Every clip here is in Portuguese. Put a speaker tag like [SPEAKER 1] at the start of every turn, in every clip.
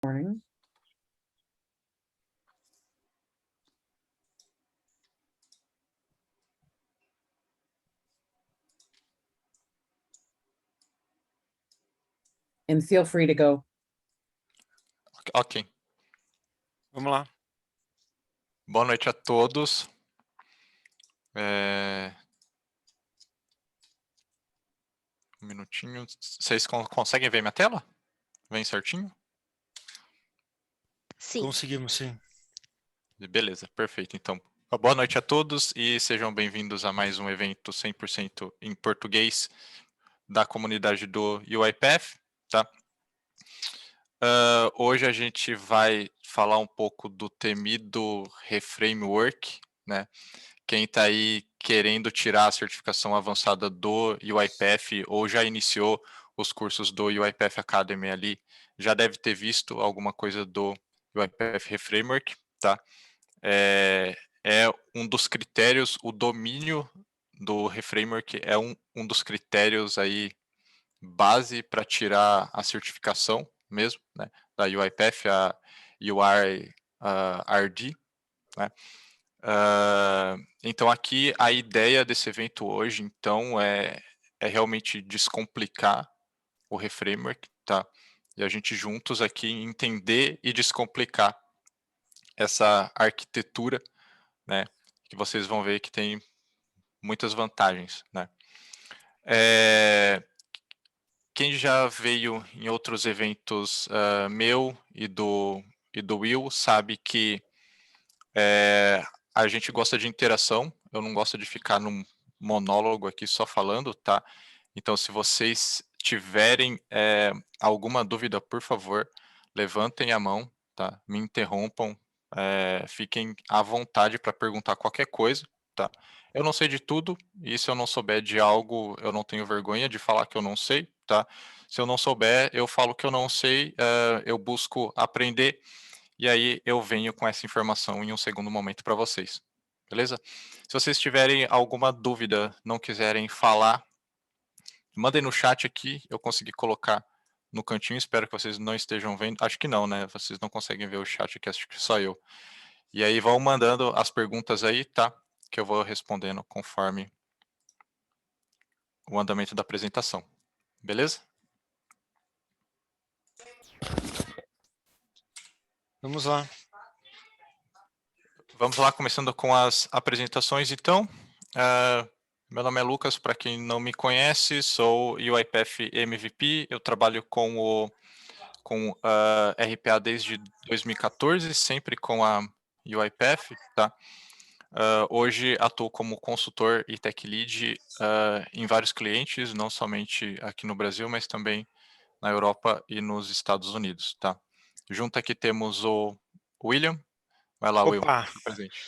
[SPEAKER 1] Morning. And feel free to go.
[SPEAKER 2] Ok.
[SPEAKER 3] Vamos lá.
[SPEAKER 2] Boa noite a todos. Um minutinho. Vocês conseguem ver minha tela? Vem certinho?
[SPEAKER 4] Sim.
[SPEAKER 3] Conseguimos, sim.
[SPEAKER 2] Beleza, perfeito. Então, boa noite a todos e sejam bem-vindos a mais um evento 100% em português da comunidade do UiPath, tá? Hoje a gente vai falar um pouco do temido Reframework, né? Quem está aí querendo tirar a certificação avançada do UiPath ou já iniciou os cursos do UiPath Academy ali, já deve ter visto alguma coisa do UiPath Reframework, tá? É um dos critérios, o domínio do Reframework é um dos critérios aí base para tirar a certificação mesmo, né, da UiPath, a UR-RD, né? Então aqui a ideia desse evento hoje, então, é realmente descomplicar o Reframework, tá? E a gente juntos aqui entender e descomplicar essa arquitetura, né? Que vocês vão ver que tem muitas vantagens, né? Quem já veio em outros eventos meu e do Will sabe que a gente gosta de interação, eu não gosto de ficar num monólogo aqui só falando, tá? Então, se vocês tiverem alguma dúvida, por favor, levantem a mão, tá? Me interrompam, fiquem à vontade para perguntar qualquer coisa, tá? Eu não sei de tudo, e se eu não souber de algo, eu não tenho vergonha de falar que eu não sei, tá? Se eu não souber, eu falo que eu não sei, eu busco aprender, e aí eu venho com essa informação em um segundo momento para vocês, beleza? Se vocês tiverem alguma dúvida, não quiserem falar, mandem no chat aqui, eu consegui colocar no cantinho, espero que vocês não estejam vendo, acho que não, né? Vocês não conseguem ver o chat aqui, acho que só eu. E aí vão mandando as perguntas aí, tá? Que eu vou respondendo conforme o andamento da apresentação, beleza?
[SPEAKER 3] Vamos lá.
[SPEAKER 2] Vamos lá, começando com as apresentações, então. Meu nome é Lucas, para quem não me conhece, sou UiPath MVP, eu trabalho com RPA desde 2014, sempre com a UiPath, tá? Hoje atuo como consultor e tech lead em vários clientes, não somente aqui no Brasil, mas também na Europa e nos Estados Unidos, tá? Junto aqui temos o William. Vai lá, Will,
[SPEAKER 3] Opa,
[SPEAKER 2] presente.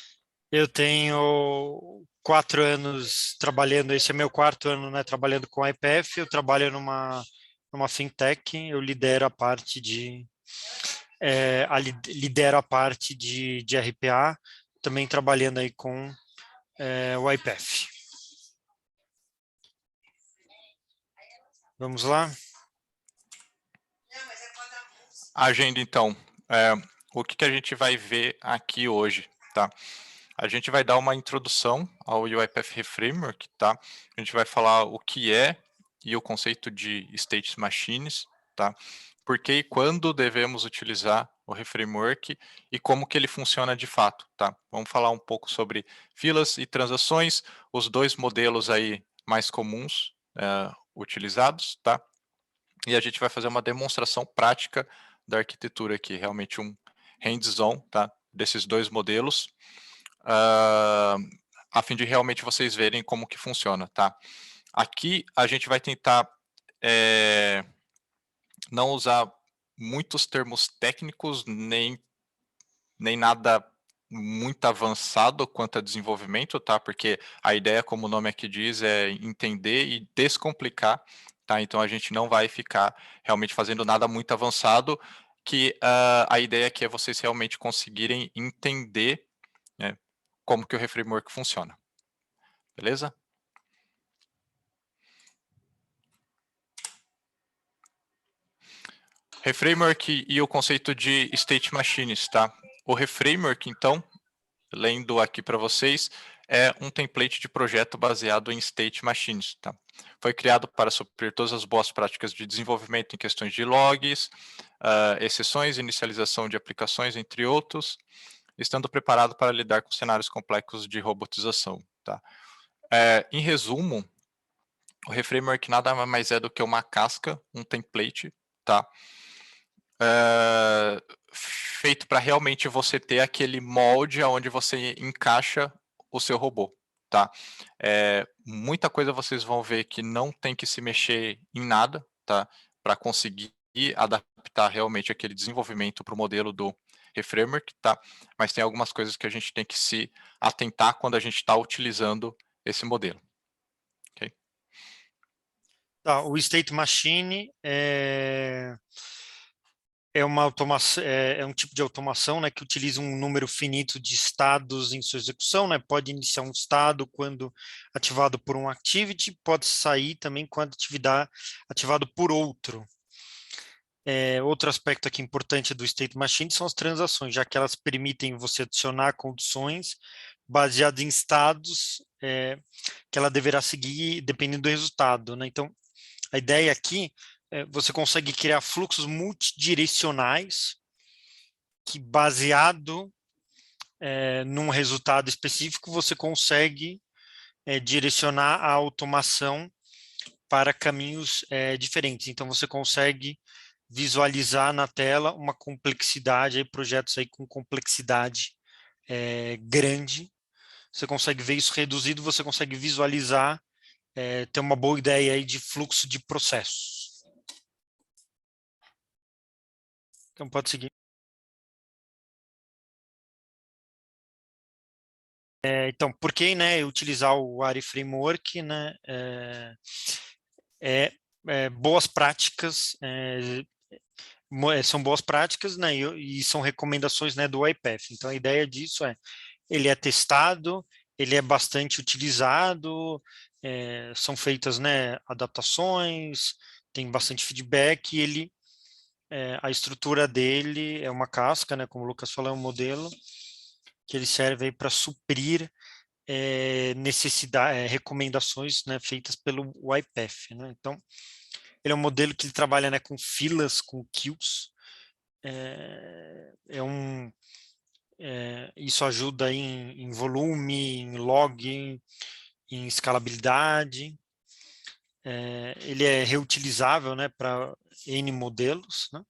[SPEAKER 3] eu tenho 4 anos trabalhando, esse é meu 4º ano, né, trabalhando com a IPF, eu trabalho numa fintech, eu lidero a parte de RPA, também trabalhando aí com o IPF. Vamos lá?
[SPEAKER 2] A agenda, então, o que a gente vai ver aqui hoje, tá? A gente vai dar uma introdução ao UiPath Reframework, tá? A gente vai falar o que é e o conceito de state machines, tá? Por que e quando devemos utilizar o Reframework e como que ele funciona de fato, tá? Vamos falar um pouco sobre filas e transações, os dois modelos aí mais comuns utilizados, tá? E a gente vai fazer uma demonstração prática da arquitetura aqui, realmente um hands-on, tá? Desses dois modelos, a fim de realmente vocês verem como que funciona, tá? Aqui a gente vai tentar não usar muitos termos técnicos, nem nada muito avançado quanto a desenvolvimento, tá? Porque a ideia, como o nome aqui diz, é entender e descomplicar, tá? Então a gente não vai ficar realmente fazendo nada muito avançado, que a ideia aqui é vocês realmente conseguirem entender, né, como que o Reframework funciona. Beleza? Reframework e o conceito de state machines, tá? O reframework, então, lendo aqui para vocês, é um template de projeto baseado em state machines, tá? Foi criado para suprir todas as boas práticas de desenvolvimento em questões de logs, exceções, inicialização de aplicações, entre outros, estando preparado para lidar com cenários complexos de robotização, tá? Em resumo, o reframework nada mais é do que uma casca, um template, tá? Feito para realmente você ter aquele molde onde você encaixa o seu robô, tá? Muita coisa vocês vão ver que não tem que se mexer em nada, tá? Para conseguir adaptar realmente aquele desenvolvimento para o modelo do reframework, tá? Mas tem algumas coisas que a gente tem que se atentar quando a gente está utilizando esse modelo. Okay?
[SPEAKER 3] Tá, o State Machine é uma automação, é um tipo de automação, né, que utiliza um número finito de estados em sua execução, né, pode iniciar um estado quando ativado por um activity, pode sair também quando atividade ativado por outro. Outro aspecto aqui importante do State Machine são as transações, já que elas permitem você adicionar condições baseadas em estados que ela deverá seguir dependendo do resultado, né? Então, a ideia aqui você consegue criar fluxos multidirecionais que, baseado num resultado específico, você consegue direcionar a automação para caminhos diferentes. Então, você consegue visualizar na tela uma complexidade, aí, projetos aí com complexidade grande. Você consegue ver isso reduzido, você consegue visualizar, ter uma boa ideia aí de fluxo de processos. Então, pode seguir. Então, por que, né, utilizar o ARI Framework, né, boas práticas, são boas práticas, né, e são recomendações, né, do IPEF. Então, a ideia disso ele é testado, ele é bastante utilizado, são feitas, né, adaptações, tem bastante feedback, e ele, a estrutura dele é uma casca, né, como o Lucas falou, é um modelo que ele serve para suprir recomendações, né, feitas pelo YPF, né? Então, ele é um modelo que ele trabalha, né, com filas, com queues. Isso ajuda em volume, em log, em escalabilidade. Ele é reutilizável, né, para N modelos, né?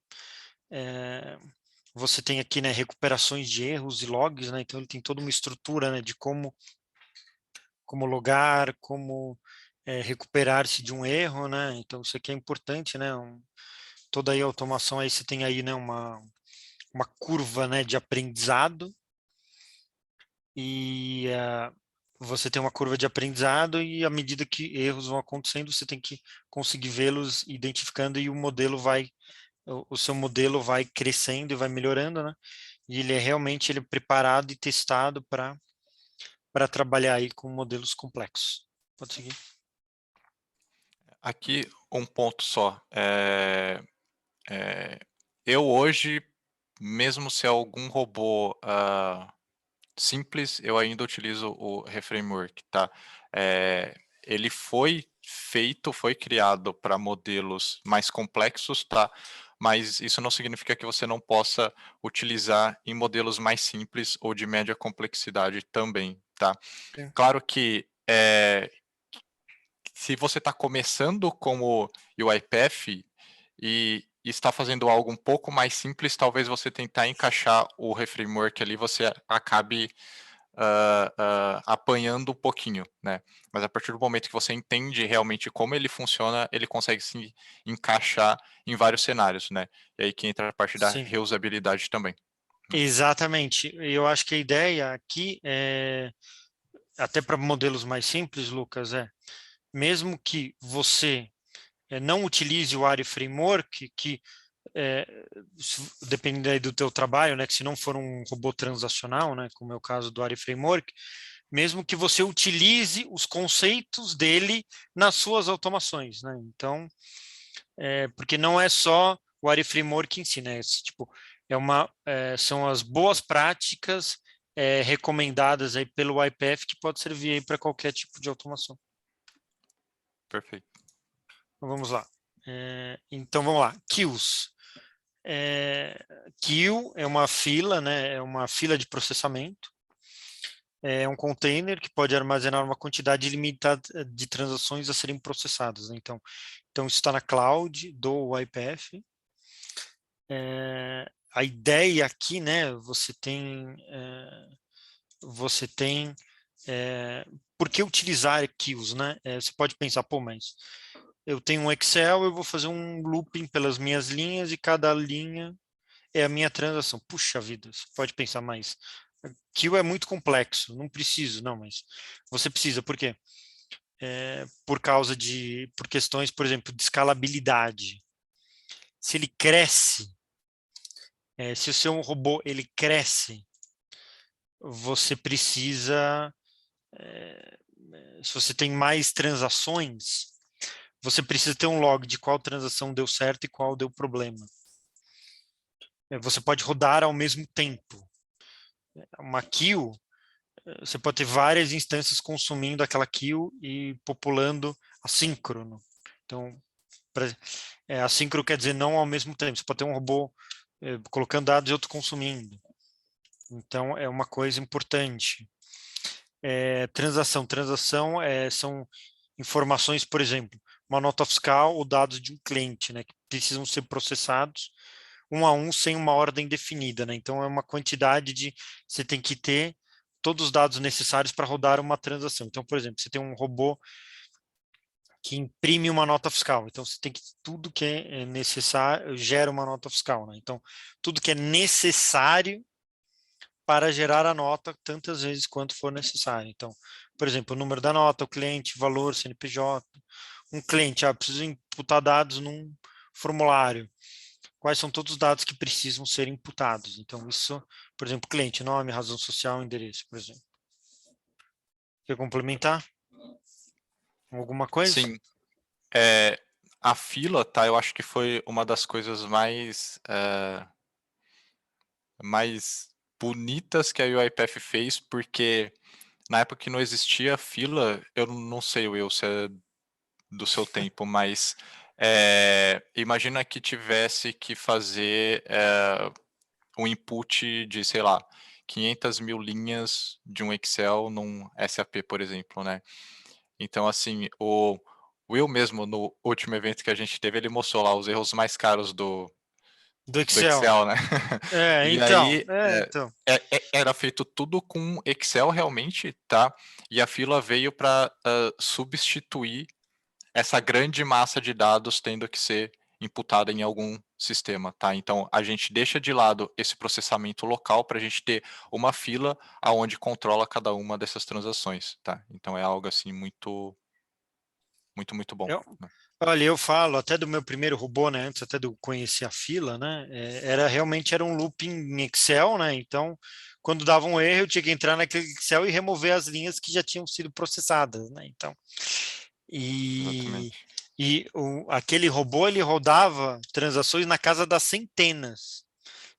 [SPEAKER 3] Você tem aqui, né, recuperações de erros e logs, né? Então ele tem toda uma estrutura, né, de como logar, como recuperar-se de um erro, né? Então isso aqui é importante, né? Toda aí a automação aí você tem aí, né, uma curva, né, de aprendizado, e você tem uma curva de aprendizado, e à medida que erros vão acontecendo, você tem que conseguir vê-los identificando, e o seu modelo vai crescendo e vai melhorando, né? E ele é realmente preparado e testado para trabalhar aí com modelos complexos. Pode seguir.
[SPEAKER 2] Aqui um ponto só. Eu hoje, mesmo se é algum robô simples, eu ainda utilizo o Reframework, tá? Ele foi criado para modelos mais complexos, tá? Mas isso não significa que você não possa utilizar em modelos mais simples ou de média complexidade também, tá?
[SPEAKER 3] Okay.
[SPEAKER 2] Claro que se você está começando como UiPath e está fazendo algo um pouco mais simples, talvez você tentar encaixar o reframework ali, você acabe apanhando um pouquinho, né? Mas a partir do momento que você entende realmente como ele funciona, ele consegue se encaixar em vários cenários, né? E aí que entra a parte da
[SPEAKER 3] Sim.
[SPEAKER 2] reusabilidade também.
[SPEAKER 3] Exatamente. Eu acho que a ideia aqui até para modelos mais simples, Lucas, mesmo que você não utilize o ARI Framework, que dependendo aí do teu trabalho, né, que se não for um robô transacional, né, como é o caso do ARI Framework, mesmo que você utilize os conceitos dele nas suas automações, né? Então, porque não é só o ARI Framework em si, né? Tipo, são as boas práticas recomendadas aí pelo YPF que pode servir aí para qualquer tipo de automação.
[SPEAKER 2] Perfeito.
[SPEAKER 3] Então, vamos lá. Então, vamos lá. Queues. Queue é uma fila, né? É uma fila de processamento. É um container que pode armazenar uma quantidade limitada de transações a serem processadas, né? Então isso está na cloud do YPF. A ideia aqui, né? Por que utilizar queues, né? Você pode pensar, pô, mas eu tenho um Excel, eu vou fazer um looping pelas minhas linhas e cada linha é a minha transação. Puxa vida, você pode pensar mais. Queue é muito complexo, não preciso, não, mas você precisa, por quê? Por questões, por exemplo, de escalabilidade. Se ele cresce, se o seu robô ele cresce, você precisa, se você tem mais transações, você precisa ter um log de qual transação deu certo e qual deu problema. Você pode rodar ao mesmo tempo. Uma queue, você pode ter várias instâncias consumindo aquela queue e populando assíncrono. Então, assíncrono quer dizer não ao mesmo tempo. Você pode ter um robô colocando dados e outro consumindo. Então, é uma coisa importante. Transação são informações, por exemplo, uma nota fiscal ou dados de um cliente, né, que precisam ser processados um a um sem uma ordem definida, né? Então é uma quantidade você tem que ter todos os dados necessários para rodar uma transação. Então, por exemplo, você tem um robô que imprime uma nota fiscal. Então, você tem que tudo que é necessário gera uma nota fiscal, né? Então, tudo que é necessário para gerar a nota tantas vezes quanto for necessário. Então, por exemplo, o número da nota, o cliente, valor, CNPJ. Um cliente, preciso imputar dados num formulário. Quais são todos os dados que precisam ser imputados. Então, isso, por exemplo, cliente, nome, razão social, endereço, por exemplo. Quer complementar? Alguma coisa?
[SPEAKER 2] Sim, a fila, tá? Eu acho que foi uma das coisas mais bonitas que a UiPath fez, porque na época que não existia fila, eu não sei, Will, se é do seu tempo, mas imagina que tivesse que fazer um input de, sei lá, 500 mil linhas de um Excel num SAP, por exemplo, né? Então, assim, o Will mesmo, no último evento que a gente teve, ele mostrou lá os erros mais caros
[SPEAKER 3] Do
[SPEAKER 2] do
[SPEAKER 3] Excel.
[SPEAKER 2] Excel, né? E aí,
[SPEAKER 3] Então.
[SPEAKER 2] era feito tudo com Excel realmente, tá? E a fila veio para substituir essa grande massa de dados tendo que ser imputada em algum sistema, tá? Então a gente deixa de lado esse processamento local para a gente ter uma fila aonde controla cada uma dessas transações, tá? Então é algo assim muito, muito, muito bom.
[SPEAKER 3] Eu,
[SPEAKER 2] Né?
[SPEAKER 3] olha, eu falo até do meu primeiro robô, né? Antes até de eu conhecer a fila, né? Realmente era um looping em Excel, né? Então, quando dava um erro, eu tinha que entrar naquele Excel e remover as linhas que já tinham sido processadas, né? Então, e,
[SPEAKER 2] Exatamente.
[SPEAKER 3] aquele robô ele rodava transações na casa das centenas.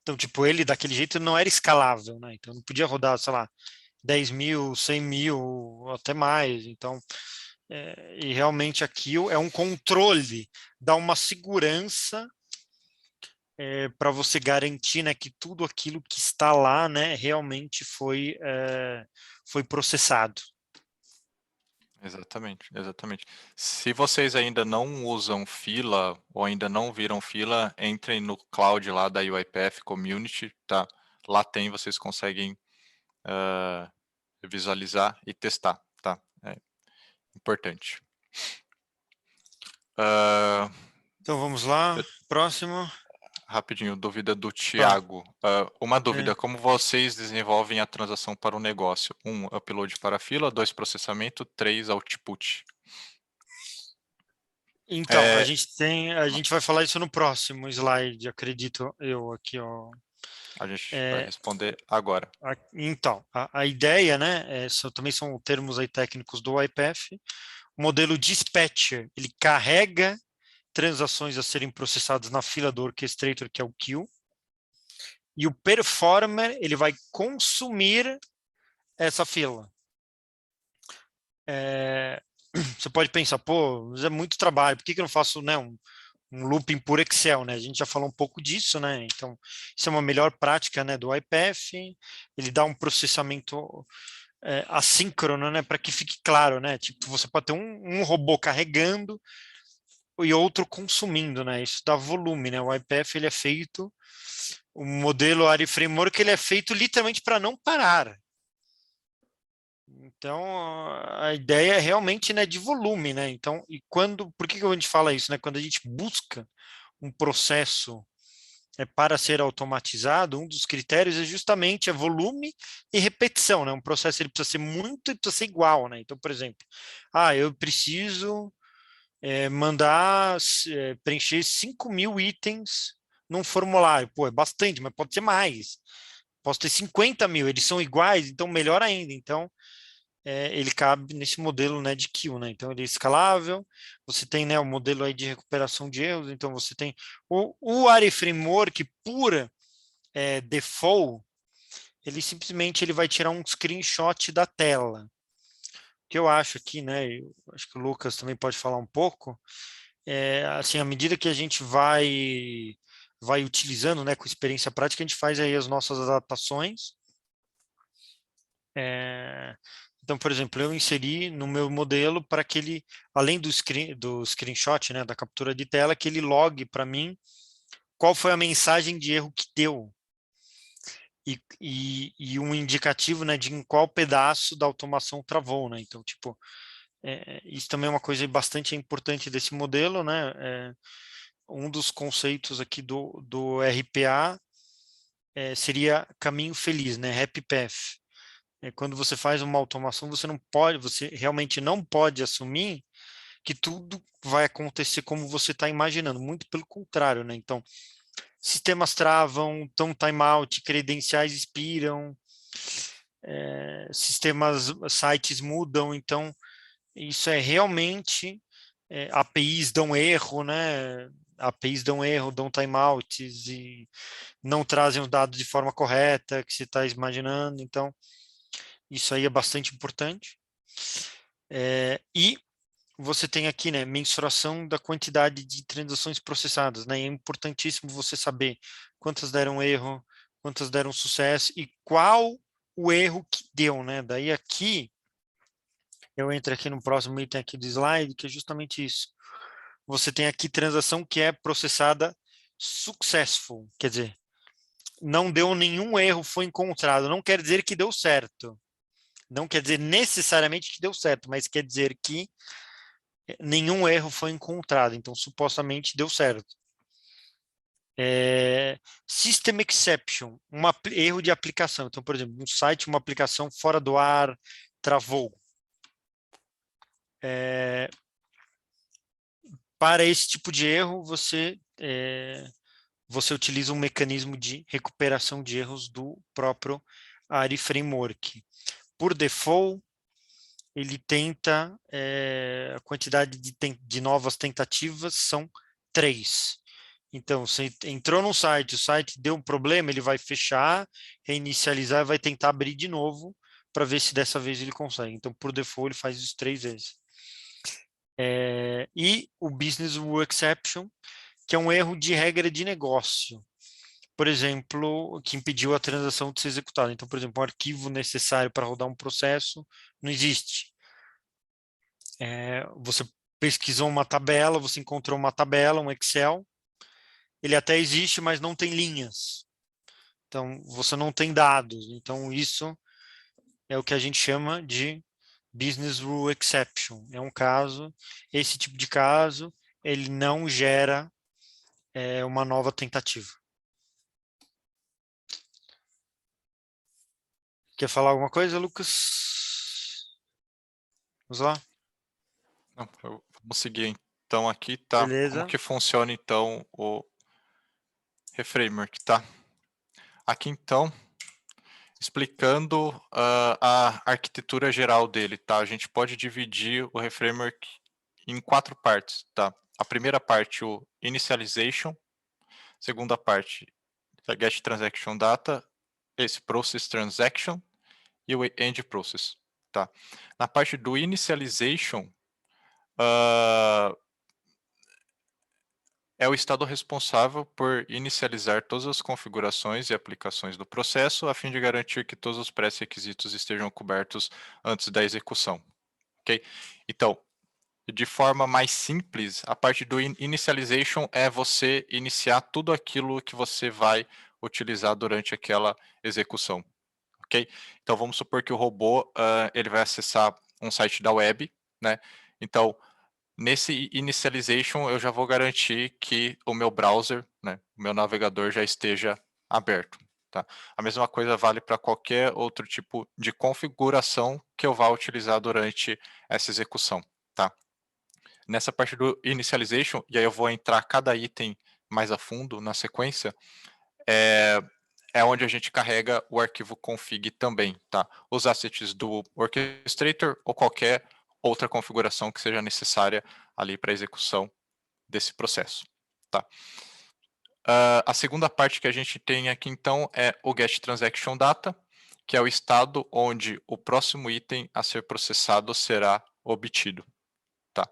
[SPEAKER 3] Então, tipo, ele daquele jeito não era escalável, né? Então, não podia rodar, sei lá, 10 mil, 100 mil, até mais. Então, e realmente aquilo é um controle, dá uma segurança para você garantir, né, que tudo aquilo que está lá, né, realmente foi processado.
[SPEAKER 2] Exatamente, exatamente. Se vocês ainda não usam fila ou ainda não viram fila, entrem no cloud lá da UiPath Community, tá? Lá tem, vocês conseguem visualizar e testar, tá? É importante.
[SPEAKER 3] Então vamos lá, próximo.
[SPEAKER 2] Rapidinho, dúvida do
[SPEAKER 3] Tá.
[SPEAKER 2] Thiago. Uma
[SPEAKER 3] É,
[SPEAKER 2] dúvida, como vocês desenvolvem a transação para o negócio? 1, upload para a fila, 2, processamento, 3, output.
[SPEAKER 3] Então,
[SPEAKER 2] É,
[SPEAKER 3] a gente vai falar isso no próximo slide, acredito eu aqui, ó.
[SPEAKER 2] a gente vai
[SPEAKER 3] É,
[SPEAKER 2] responder agora.
[SPEAKER 3] então, a ideia, né, também são termos aí técnicos do YPF. O modelo dispatcher, ele carrega transações a serem processadas na fila do orchestrator, que é o queue, e o performer ele vai consumir essa fila. Você pode pensar, pô, mas é muito trabalho, por que eu não faço, né, um looping por Excel, né? A gente já falou um pouco disso, né? Então, isso é uma melhor prática, né, do iPath. Ele dá um processamento assíncrono, né, para que fique claro, né? Tipo, você pode ter um robô carregando e outro consumindo, né? Isso dá volume, né? O iPath ele é feito, o modelo ARI Framework ele é feito literalmente para não parar. Então, a ideia é realmente, né, de volume, né? Então, por que a gente fala isso, né? Quando a gente busca um processo para ser automatizado, um dos critérios é justamente volume e repetição, né? Um processo ele precisa ser muito e precisa ser igual, né? Então, por exemplo, eu preciso preencher 5.000 itens num formulário. Pô, é bastante, mas pode ser mais. Posso ter 50.000, eles são iguais, então melhor ainda. Então, ele cabe nesse modelo, né, de queue, né? Então ele é escalável. Você tem, né, o modelo aí de recuperação de erros. Então você tem o ARI Framework por default, ele simplesmente ele vai tirar um screenshot da tela. O que eu acho aqui, né? Eu acho que o Lucas também pode falar um pouco. Assim, à medida que a gente vai utilizando, né, com experiência prática, a gente faz aí as nossas adaptações. Então, por exemplo, eu inseri no meu modelo para que ele, além do screenshot, né, da captura de tela, que ele logue para mim qual foi a mensagem de erro que deu. E um indicativo, né, de em qual pedaço da automação travou, né? Então, tipo, isso também é uma coisa bastante importante desse modelo, né? Um dos conceitos aqui do RPA seria caminho feliz, né? Happy Path. Quando você faz uma automação, você realmente não pode assumir que tudo vai acontecer como você está imaginando, muito pelo contrário, né? Então, sistemas travam, dão timeout, credenciais expiram, sites mudam, então isso é realmente APIs dão erro, né? APIs dão erro, dão timeouts e não trazem os dados de forma correta que você está imaginando, então isso aí é bastante importante. E você tem aqui, né, mensuração da quantidade de transações processadas, né? É importantíssimo você saber quantas deram erro, quantas deram sucesso e qual o erro que deu, né? Daí aqui eu entro aqui no próximo item aqui do slide, que é justamente isso. Você tem aqui transação que é processada successful, quer dizer, não deu nenhum erro, foi encontrado. Não quer dizer que deu certo. Não quer dizer necessariamente que deu certo, mas quer dizer que nenhum erro foi encontrado, então supostamente deu certo. System exception, erro de aplicação. Então, por exemplo, um site, uma aplicação fora do ar, travou. Para esse tipo de erro, você utiliza um mecanismo de recuperação de erros do próprio ARI Framework. Por default, ele tenta, a quantidade de novas tentativas são 3. Então, você entrou no site, o site deu um problema, ele vai fechar, reinicializar e vai tentar abrir de novo para ver se dessa vez ele consegue. Então, por default, ele faz isso 3 vezes. E o Business Rule Exception, que é um erro de regra de negócio. Por exemplo, que impediu a transação de ser executada. Então, por exemplo, um arquivo necessário para rodar um processo não existe. Você pesquisou uma tabela, você encontrou uma tabela, um Excel, ele até existe, mas não tem linhas. Então, você não tem dados. Então, isso é o que a gente chama de Business Rule Exception. É um caso, esse tipo de caso, ele não gera uma nova tentativa. Quer falar alguma coisa, Lucas? Vamos lá?
[SPEAKER 2] Não, vamos seguir então aqui, tá? Como
[SPEAKER 3] Beleza.
[SPEAKER 2] que funciona então o Reframework, tá? Aqui então, explicando a arquitetura geral dele, tá? A gente pode dividir o Reframework em 4 partes, tá? a primeira parte, o initialization, segunda parte, a get transaction data, esse process transaction e o end process, tá? Na parte do initialization, é o estado responsável por inicializar todas as configurações e aplicações do processo, a fim de garantir que todos os pré-requisitos estejam cobertos antes da execução, ok? Então, de forma mais simples, a parte do initialization é você iniciar tudo aquilo que você vai utilizar durante aquela execução, ok? Então, vamos supor que o robô ele vai acessar um site da web, né? Então, nesse initialization, eu já vou garantir que o meu browser, né, o meu navegador já esteja aberto, tá? A mesma coisa vale para qualquer outro tipo de configuração que eu vá utilizar durante essa execução, tá? Nessa parte do initialization, e aí eu vou entrar cada item mais a fundo na sequência, é, é onde a gente carrega o arquivo config também, tá? Os assets do orchestrator ou qualquer outra configuração que seja necessária ali para a execução desse processo, tá? A segunda parte que a gente tem aqui, então, é o get transaction data, que é o estado onde o próximo item a ser processado será obtido, tá?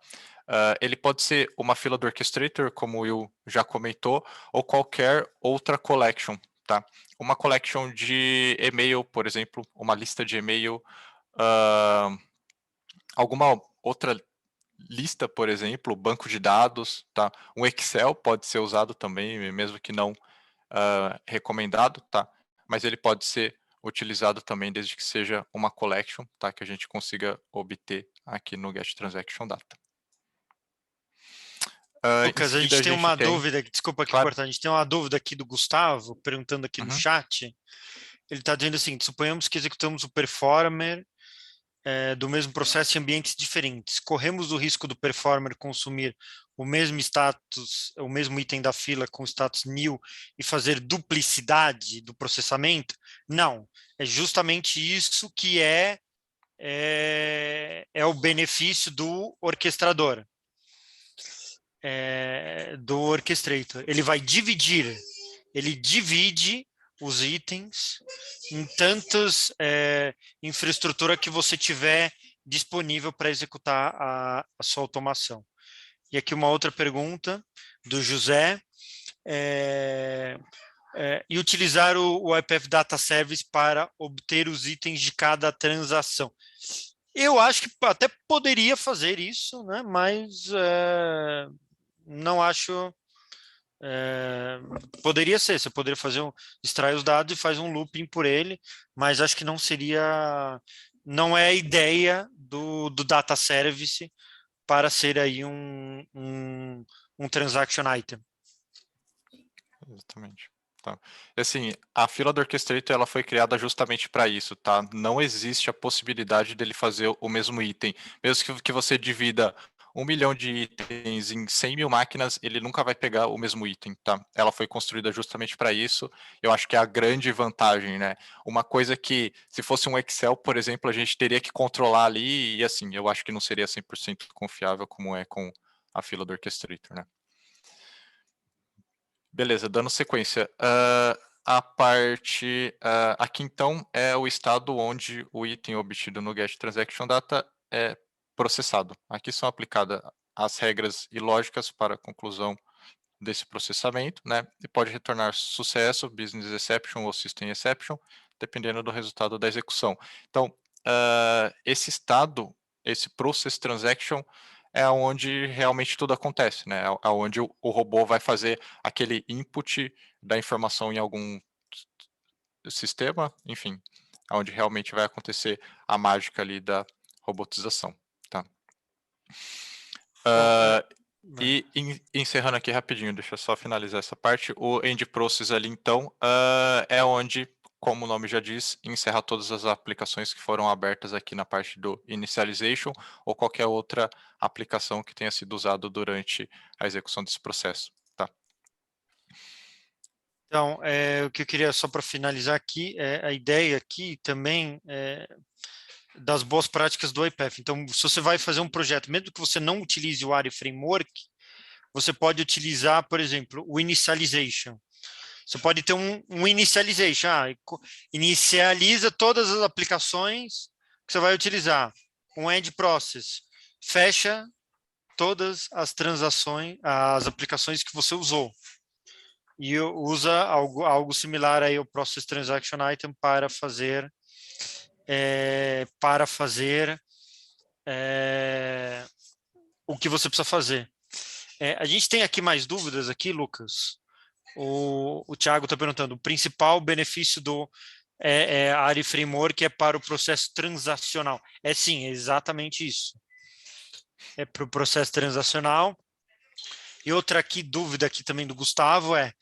[SPEAKER 2] Ele pode ser uma fila do orchestrator, como o Will já comentou, ou qualquer outra collection, tá? Uma collection de e-mail, por exemplo, uma lista de e-mail, alguma outra lista, por exemplo, banco de dados, tá? Um Excel pode ser usado também, mesmo que não recomendado, tá? Mas ele pode ser utilizado também desde que seja uma collection, tá? Que a gente consiga obter aqui no Get Transaction Data. Em
[SPEAKER 3] Lucas, a
[SPEAKER 2] seguida
[SPEAKER 3] gente
[SPEAKER 2] a
[SPEAKER 3] tem
[SPEAKER 2] gente
[SPEAKER 3] uma
[SPEAKER 2] tem,
[SPEAKER 3] dúvida, desculpa aqui
[SPEAKER 2] claro,
[SPEAKER 3] cortar, a gente tem uma dúvida aqui do Gustavo, perguntando aqui no
[SPEAKER 2] uhum,
[SPEAKER 3] chat. Ele está dizendo assim: suponhamos que executamos o performer do mesmo processo em ambientes diferentes. Corremos o risco do performer consumir o mesmo status, o mesmo item da fila com status new e fazer duplicidade do processamento? Não. É justamente isso que é o benefício do orquestrador, do orchestrator. Ele divide os itens em tantas infraestrutura que você tiver disponível para executar a sua automação. E aqui uma outra pergunta do José. E utilizar o IPF Data Service para obter os itens de cada transação. Eu acho que até poderia fazer isso, né? Mas não acho. Poderia ser, você poderia fazer extrair os dados e faz um looping por ele, mas acho que não seria, não é a ideia do data service para ser aí um transaction item.
[SPEAKER 2] exatamente. Tá. Assim, a fila do orchestrator ela foi criada justamente para isso, tá? Não existe a possibilidade dele fazer o mesmo item. Mesmo que você divida 1 milhão de itens em 100 mil máquinas, ele nunca vai pegar o mesmo item, tá? Ela foi construída justamente para isso. Eu acho que é a grande vantagem, né? Uma coisa que, se fosse um Excel, por exemplo, a gente teria que controlar ali, e assim, eu acho que não seria 100% confiável como é com a fila do orchestrator, né? Beleza, dando sequência. A parte aqui então é o estado onde o item obtido no Get Transaction Data é processado. Aqui são aplicadas as regras e lógicas para a conclusão desse processamento, né? E pode retornar sucesso, business exception ou system exception, dependendo do resultado da execução. Então, esse estado, esse process transaction, é onde realmente tudo acontece, né? É onde o robô vai fazer aquele input da informação em algum sistema, enfim, onde realmente vai acontecer a mágica ali da robotização, tá?
[SPEAKER 3] Bom,
[SPEAKER 2] E encerrando aqui rapidinho, deixa eu só finalizar essa parte. O end process ali, então, é onde, como o nome já diz, encerra todas as aplicações que foram abertas aqui na parte do initialization ou qualquer outra aplicação que tenha sido usado durante a execução desse processo, tá?
[SPEAKER 3] então, o que eu queria só para finalizar aqui, a ideia aqui também das boas práticas do IPF. Então, se você vai fazer um projeto, mesmo que você não utilize o ARI Framework, você pode utilizar, por exemplo, o initialization. Você pode ter um initialization, inicializa todas as aplicações que você vai utilizar. Um end process, fecha todas as transações, as aplicações que você usou. E usa algo similar aí ao Process Transaction Item para fazer o que você precisa fazer. A gente tem aqui mais dúvidas aqui, Lucas? O Thiago está perguntando, o principal benefício do ARI Framework é para o processo transacional. Sim, é exatamente isso. É para o processo transacional. E outra aqui, dúvida aqui também do Gustavo é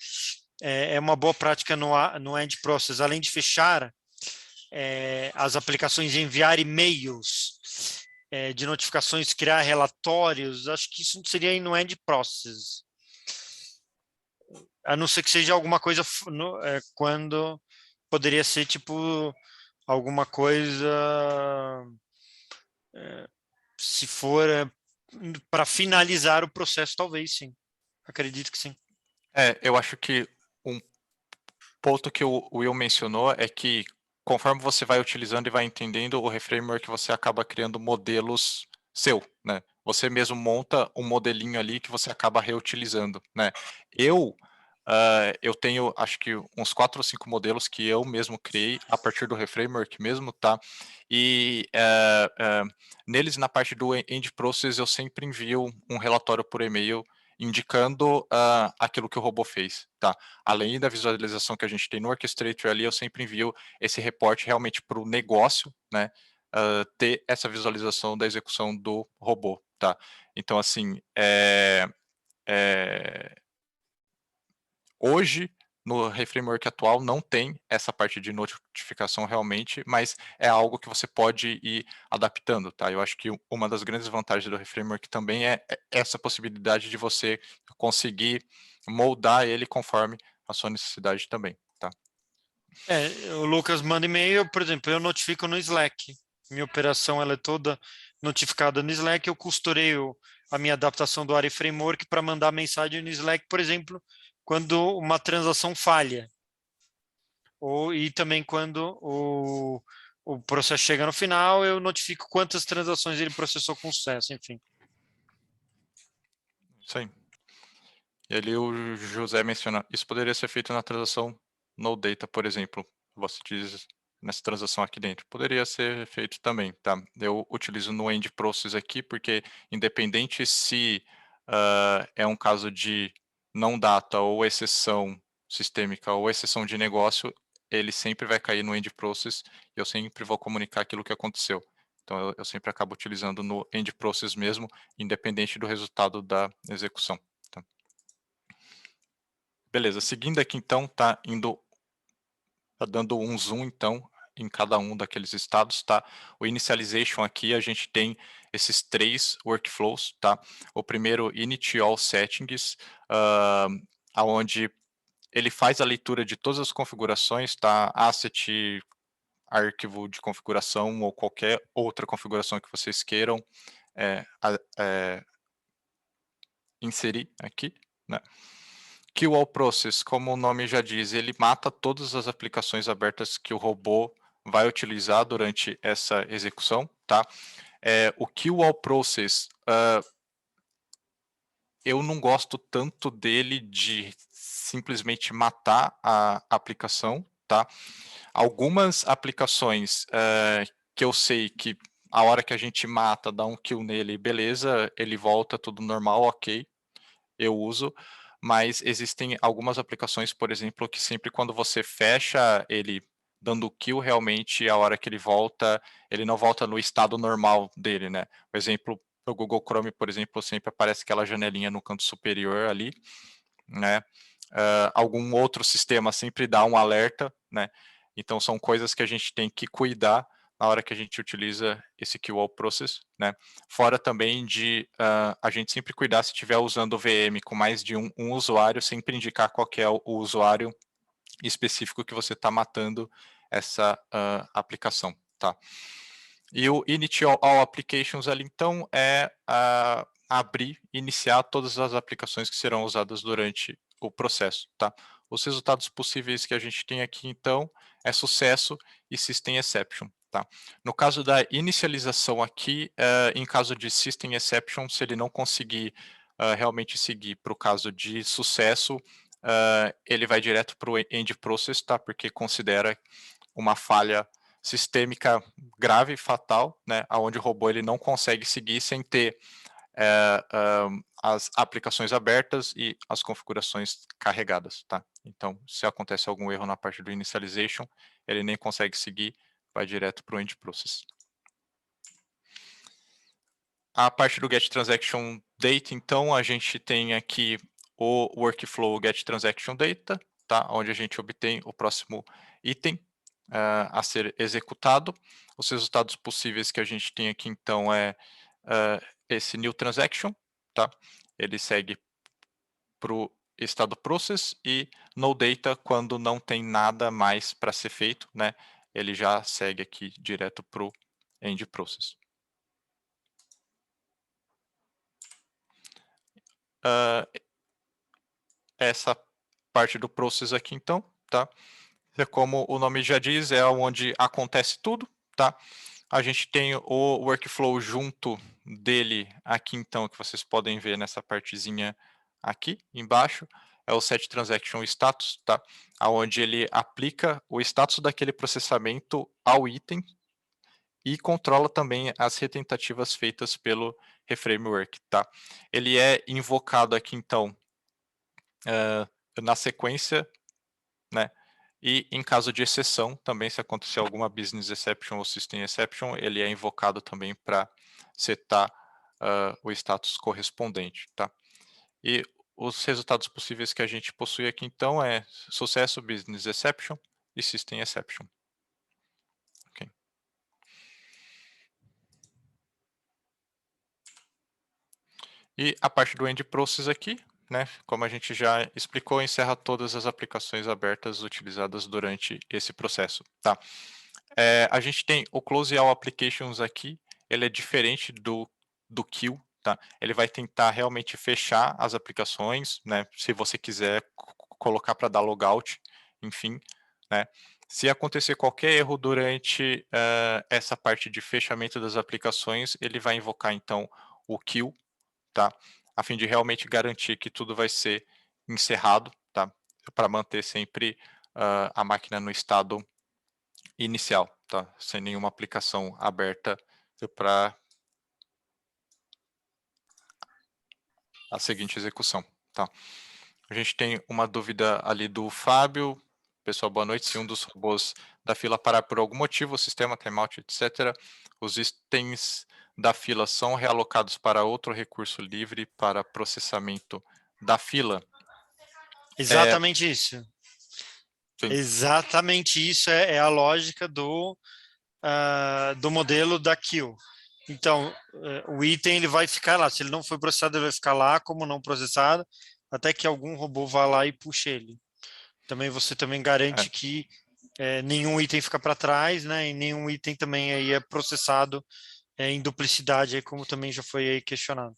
[SPEAKER 3] uma boa prática no End Process, além de fechar as aplicações, enviar e-mails de notificações, criar relatórios, acho que isso seria aí no End Process. A não ser que seja alguma coisa quando poderia ser tipo alguma coisa se for para finalizar o processo, talvez sim. Acredito que sim.
[SPEAKER 2] Eu acho que um ponto que o Will mencionou é que conforme você vai utilizando e vai entendendo o reframework, você acaba criando modelos seu, né? Você mesmo monta um modelinho ali que você acaba reutilizando, né? Eu tenho, acho que uns 4 ou 5 modelos que eu mesmo criei a partir do reframework mesmo, tá? E neles, na parte do end process, eu sempre envio um relatório por e-mail indicando aquilo que o robô fez, tá? Além da visualização que a gente tem no Orchestrator ali, eu sempre envio esse reporte realmente para o negócio, né? Ter essa visualização da execução do robô, tá? Então, assim, hoje, no reframework atual, não tem essa parte de notificação realmente, mas é algo que você pode ir adaptando, tá? Eu acho que uma das grandes vantagens do reframework também é essa possibilidade de você conseguir moldar ele conforme a sua necessidade também, tá?
[SPEAKER 3] O Lucas manda e-mail, por exemplo, eu notifico no Slack. Minha operação ela é toda notificada no Slack. Eu costureio a minha adaptação do ARI Framework para mandar mensagem no Slack, por exemplo, quando uma transação falha. E também quando o processo chega no final, eu notifico quantas transações ele processou com sucesso, enfim.
[SPEAKER 2] Isso aí. E ali o José menciona, isso poderia ser feito na transação no data, por exemplo. Você diz nessa transação aqui dentro. Poderia ser feito também, tá? Eu utilizo no end process aqui, porque independente se é um caso de não data ou exceção sistêmica ou exceção de negócio, ele sempre vai cair no end process e eu sempre vou comunicar aquilo que aconteceu. Então eu sempre acabo utilizando no end process mesmo, independente do resultado da execução. Tá? Beleza, seguindo aqui então, tá dando um zoom então em cada um daqueles estados, tá? O initialization aqui a gente tem esses 3 workflows, tá? O primeiro init all settings, aonde ele faz a leitura de todas as configurações, tá? Asset, arquivo de configuração ou qualquer outra configuração que vocês queiram inserir aqui, né? Kill all process, como o nome já diz, ele mata todas as aplicações abertas que o robô vai utilizar durante essa execução, tá? O kill all process, eu não gosto tanto dele de simplesmente matar a aplicação, tá? Algumas aplicações que eu sei que a hora que a gente mata, dá um kill nele, beleza, ele volta tudo normal, ok, eu uso, mas existem algumas aplicações, por exemplo, que sempre quando você fecha ele dando kill, realmente a hora que ele não volta no estado normal dele, né? Por exemplo, o Google Chrome, por exemplo, sempre aparece aquela janelinha no canto superior ali, né? Algum outro sistema sempre dá um alerta, né? Então são coisas que a gente tem que cuidar na hora que a gente utiliza esse kill all process, né? Fora também de a gente sempre cuidar se estiver usando o VM com mais de um usuário, sempre indicar qual que é o usuário específico que você está matando essa aplicação, tá? E o init all applications ali, então, abrir e iniciar todas as aplicações que serão usadas durante o processo, tá? Os resultados possíveis que a gente tem aqui, então, é sucesso e System Exception, tá? No caso da inicialização aqui, em caso de System Exception, se ele não conseguir realmente seguir para o caso de sucesso, ele vai direto para o End Process, tá? Porque considera uma falha sistêmica grave e fatal, né? Onde o robô ele não consegue seguir sem ter as aplicações abertas e as configurações carregadas, tá? Então, se acontece algum erro na parte do initialization, ele nem consegue seguir, vai direto para o end process. A parte do get transaction data, então, a gente tem aqui o workflow get transaction data, tá? Onde a gente obtém o próximo item a ser executado. Os resultados possíveis que a gente tem aqui, então, esse new transaction, tá? Ele segue para o estado process e no data, quando não tem nada mais para ser feito, né? Ele já segue aqui direto para o end process. Essa parte do process aqui, então, tá? É como o nome já diz, é onde acontece tudo, tá? A gente tem o workflow junto dele aqui, então, que vocês podem ver nessa partezinha aqui embaixo, é o set transaction status, tá? Onde ele aplica o status daquele processamento ao item e controla também as retentativas feitas pelo reframework, tá? Ele é invocado aqui, então, na sequência, né? E em caso de exceção, também se acontecer alguma business exception ou system exception, ele é invocado também para setar o status correspondente, tá? E os resultados possíveis que a gente possui aqui, então, é sucesso, business exception e system exception. Okay. E a parte do end process aqui, né, como a gente já explicou, encerra todas as aplicações abertas utilizadas durante esse processo, tá? A gente tem o Close All Applications aqui, ele é diferente do Kill, tá? Ele vai tentar realmente fechar as aplicações, né? Se você quiser colocar para dar logout, enfim, né? Se acontecer qualquer erro durante essa parte de fechamento das aplicações, ele vai invocar então o Kill, tá? A fim de realmente garantir que tudo vai ser encerrado, tá? Para manter sempre a máquina no estado inicial, tá? Sem nenhuma aplicação aberta para a seguinte execução, tá? A gente tem uma dúvida ali do Fábio. Pessoal, boa noite. Se um dos robôs da fila parar por algum motivo, o sistema, timeout, etc., os itens da fila são realocados para outro recurso livre para processamento da fila?
[SPEAKER 3] Exatamente isso.
[SPEAKER 2] Sim,
[SPEAKER 3] Exatamente isso é a lógica do modelo da Kill. Então, o item ele vai ficar lá. Se ele não foi processado, ele vai ficar lá como não processado, até que algum robô vá lá e puxe ele. Também você também garante
[SPEAKER 2] é,
[SPEAKER 3] que nenhum item fica para trás, né? E nenhum item também aí é processado em duplicidade, aí como também já foi aí questionado.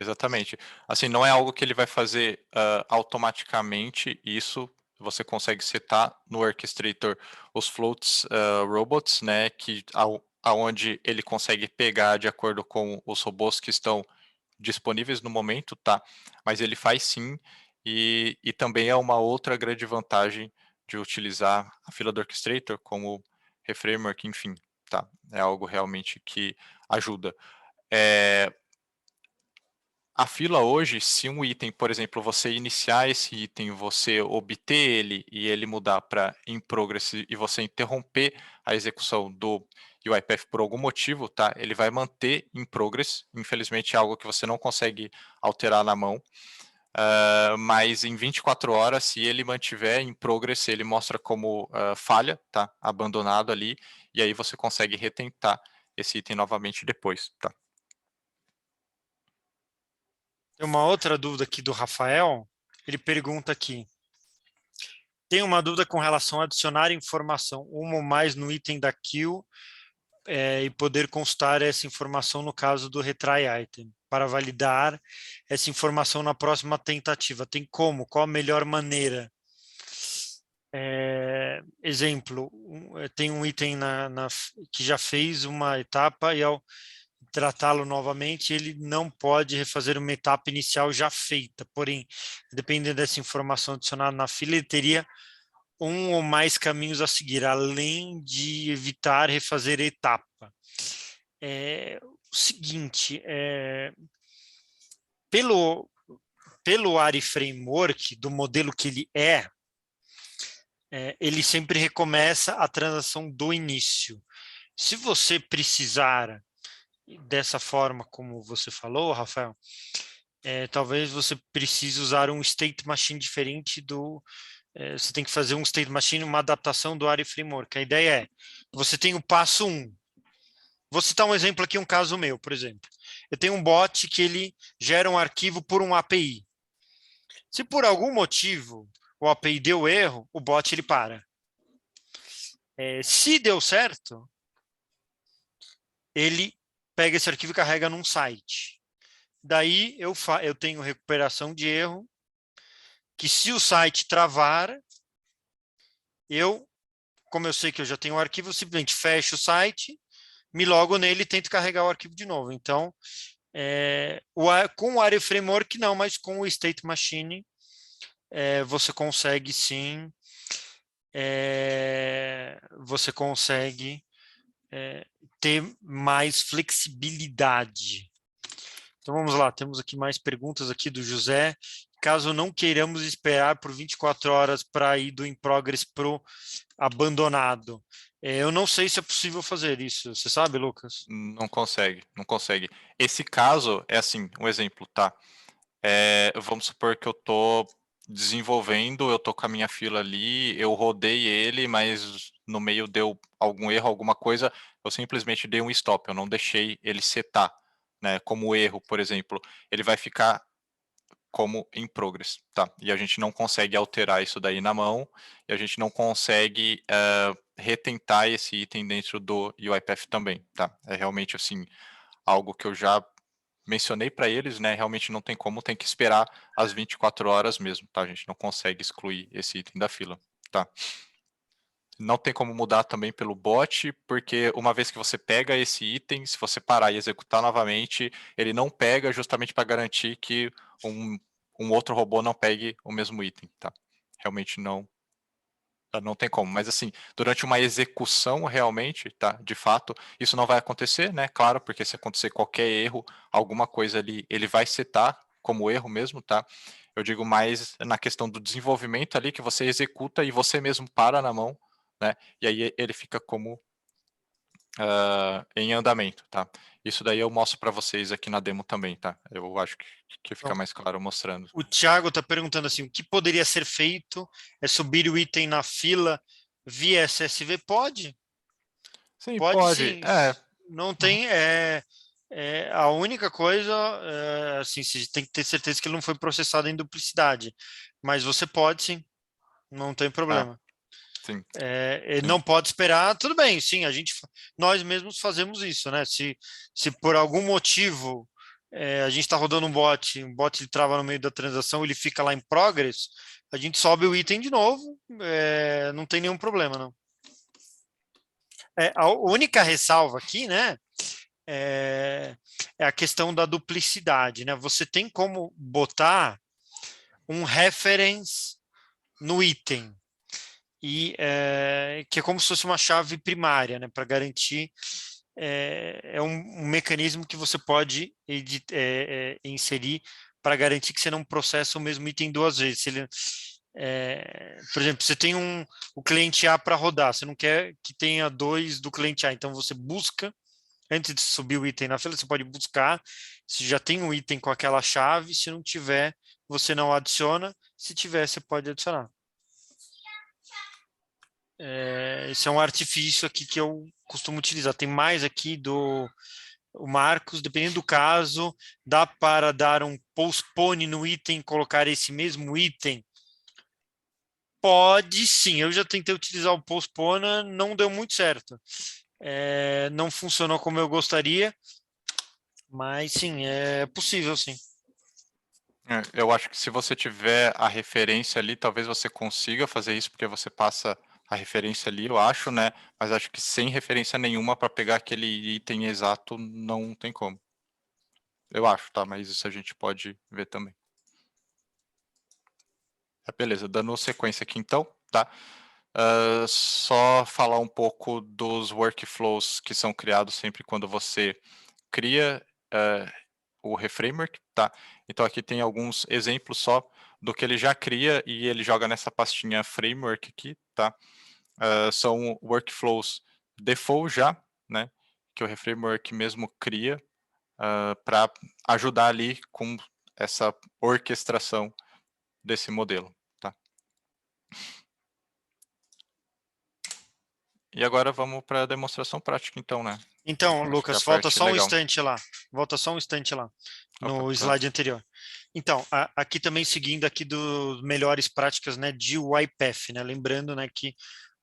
[SPEAKER 2] exatamente. Assim, não é algo que ele vai fazer automaticamente, isso você consegue setar no Orchestrator os floats robots, né, aonde ele consegue pegar de acordo com os robôs que estão disponíveis no momento, tá? Mas ele faz sim, e também é uma outra grande vantagem de utilizar a fila do Orchestrator como reframework, enfim, tá? É algo realmente que ajuda. É, a fila hoje, se um item, por exemplo, você iniciar esse item, você obter ele e ele mudar para in progress e você interromper a execução do UiPath por algum motivo, tá? Ele vai manter in progress. Infelizmente é algo que você não consegue alterar na mão. Mas em 24 horas, se ele mantiver em progress, ele mostra como falha, tá? Abandonado ali, e aí você consegue retentar esse item novamente depois, tá?
[SPEAKER 3] Tem uma outra dúvida aqui do Rafael. Ele pergunta aqui: tem uma dúvida com relação a adicionar informação, uma ou mais no item da queue e poder constar essa informação no caso do retry item. para validar essa informação na próxima tentativa. Tem como? Qual a melhor maneira? Exemplo, tem um item que já fez uma etapa e ao tratá-lo novamente, ele não pode refazer uma etapa inicial já feita. Porém, dependendo dessa informação adicionada na fila, ele teria um ou mais caminhos a seguir, além de evitar refazer a etapa. O seguinte, pelo ARI Framework, do modelo que ele ele sempre recomeça a transação do início. Se você precisar dessa forma, como você falou, Rafael, talvez você precise usar um state machine diferente você tem que fazer um state machine, uma adaptação do ARI Framework. A ideia você tem o passo 1. Vou citar um exemplo aqui, um caso meu, por exemplo. Eu tenho um bot que ele gera um arquivo por um API. Se por algum motivo o API deu erro, o bot ele para. Se deu certo, ele pega esse arquivo e carrega num site. Daí eu tenho recuperação de erro, que se o site travar, como eu sei que eu já tenho o arquivo, eu simplesmente fecho o site, me logo nele e tento carregar o arquivo de novo. Então, com o ARI Framework não, mas com o State Machine, você consegue sim, você consegue ter mais flexibilidade. Então vamos lá, temos aqui mais perguntas aqui do José. Caso não queiramos esperar por 24 horas para ir do in progress para o abandonado. Eu não sei se é possível fazer isso. Você sabe, Lucas?
[SPEAKER 2] Não consegue, não consegue. Esse caso é assim, um exemplo, tá? Vamos supor que eu tô desenvolvendo, eu tô com a minha fila ali, eu rodei ele, mas no meio deu algum erro, alguma coisa, eu simplesmente dei um stop, eu não deixei ele setar, né? Como erro, por exemplo, ele vai ficar como in progress, tá? E a gente não consegue alterar isso daí na mão, e a gente não consegue retentar esse item dentro do UiPath também, tá? É realmente assim algo que eu já mencionei para eles, né? Realmente não tem como, tem que esperar as 24 horas mesmo, tá? A gente não consegue excluir esse item da fila, tá? Não tem como mudar também pelo bot, porque uma vez que você pega esse item, se você parar e executar novamente, ele não pega justamente para garantir que um outro robô não pegue o mesmo item, tá? Realmente não tem como. Mas assim, durante uma execução realmente, tá? De fato, isso não vai acontecer, né? Claro, porque se acontecer qualquer erro, alguma coisa ali, ele vai setar como erro mesmo, tá? Eu digo mais na questão do desenvolvimento ali que você executa e você mesmo para na mão, né? E aí ele fica como em andamento, tá? Isso daí eu mostro para vocês aqui na demo também, tá? Eu acho que fica
[SPEAKER 3] Então,
[SPEAKER 2] mais claro mostrando.
[SPEAKER 3] o Thiago está perguntando assim, o que poderia ser feito? É subir o item na fila via SSV? Pode?
[SPEAKER 2] Sim,
[SPEAKER 3] Pode
[SPEAKER 2] pode.
[SPEAKER 3] sim.
[SPEAKER 2] É.
[SPEAKER 3] Não
[SPEAKER 2] Uhum.
[SPEAKER 3] tem. A única coisa, assim, você tem que ter certeza que ele não foi processado em duplicidade. Mas você pode sim, não tem
[SPEAKER 2] Ah,
[SPEAKER 3] problema.
[SPEAKER 2] sim,
[SPEAKER 3] Ele
[SPEAKER 2] sim.
[SPEAKER 3] não pode esperar, tudo bem, sim, nós mesmos fazemos isso, né? Se por algum motivo a gente está rodando um bot ele trava no meio da transação, ele fica lá em progress, a gente sobe o item de novo, não tem nenhum problema, não. A única ressalva aqui, né? É a questão da duplicidade, né? Você tem como botar um reference no item que é como se fosse uma chave primária, né? Para garantir um mecanismo que você pode inserir para garantir que você não processa o mesmo item duas vezes. Se ele, por exemplo, você tem o cliente A para rodar, você não quer que tenha dois do cliente A, então você busca antes de subir o item na fila, você pode buscar se já tem um item com aquela chave, se não tiver, você não adiciona, se tiver, você pode adicionar. Esse é um artifício aqui que eu costumo utilizar. Tem mais aqui o Marcos, dependendo do caso, dá para dar um postpone no item, colocar esse mesmo item? Pode sim, eu já tentei utilizar o postpone, não deu muito certo. Não funcionou como eu gostaria, Mas sim, é possível, sim.
[SPEAKER 2] Eu acho que se você tiver a referência ali, talvez você consiga fazer isso, porque você passa a referência ali, eu acho, né? Mas acho que sem referência nenhuma para pegar aquele item exato, não tem como. Eu acho, tá? Mas isso a gente pode ver também. Beleza, dando sequência aqui então, tá? Só falar um pouco dos workflows que são criados sempre quando você cria o reframework, tá? Então aqui tem alguns exemplos só do que ele já cria e ele joga nessa pastinha framework aqui, tá? São workflows default já, né? Que o reframework mesmo cria para ajudar ali com essa orquestração desse modelo, tá? E agora vamos para a demonstração prática, então, né?
[SPEAKER 3] Então,
[SPEAKER 2] Acho que é a
[SPEAKER 3] Lucas, volta
[SPEAKER 2] parte
[SPEAKER 3] só um
[SPEAKER 2] legal.
[SPEAKER 3] instante lá. Volta só um instante lá,
[SPEAKER 2] Opa,
[SPEAKER 3] no
[SPEAKER 2] claro.
[SPEAKER 3] slide anterior. Então, aqui também seguindo aqui dos melhores práticas, né, de UiPath, né? Lembrando, né, que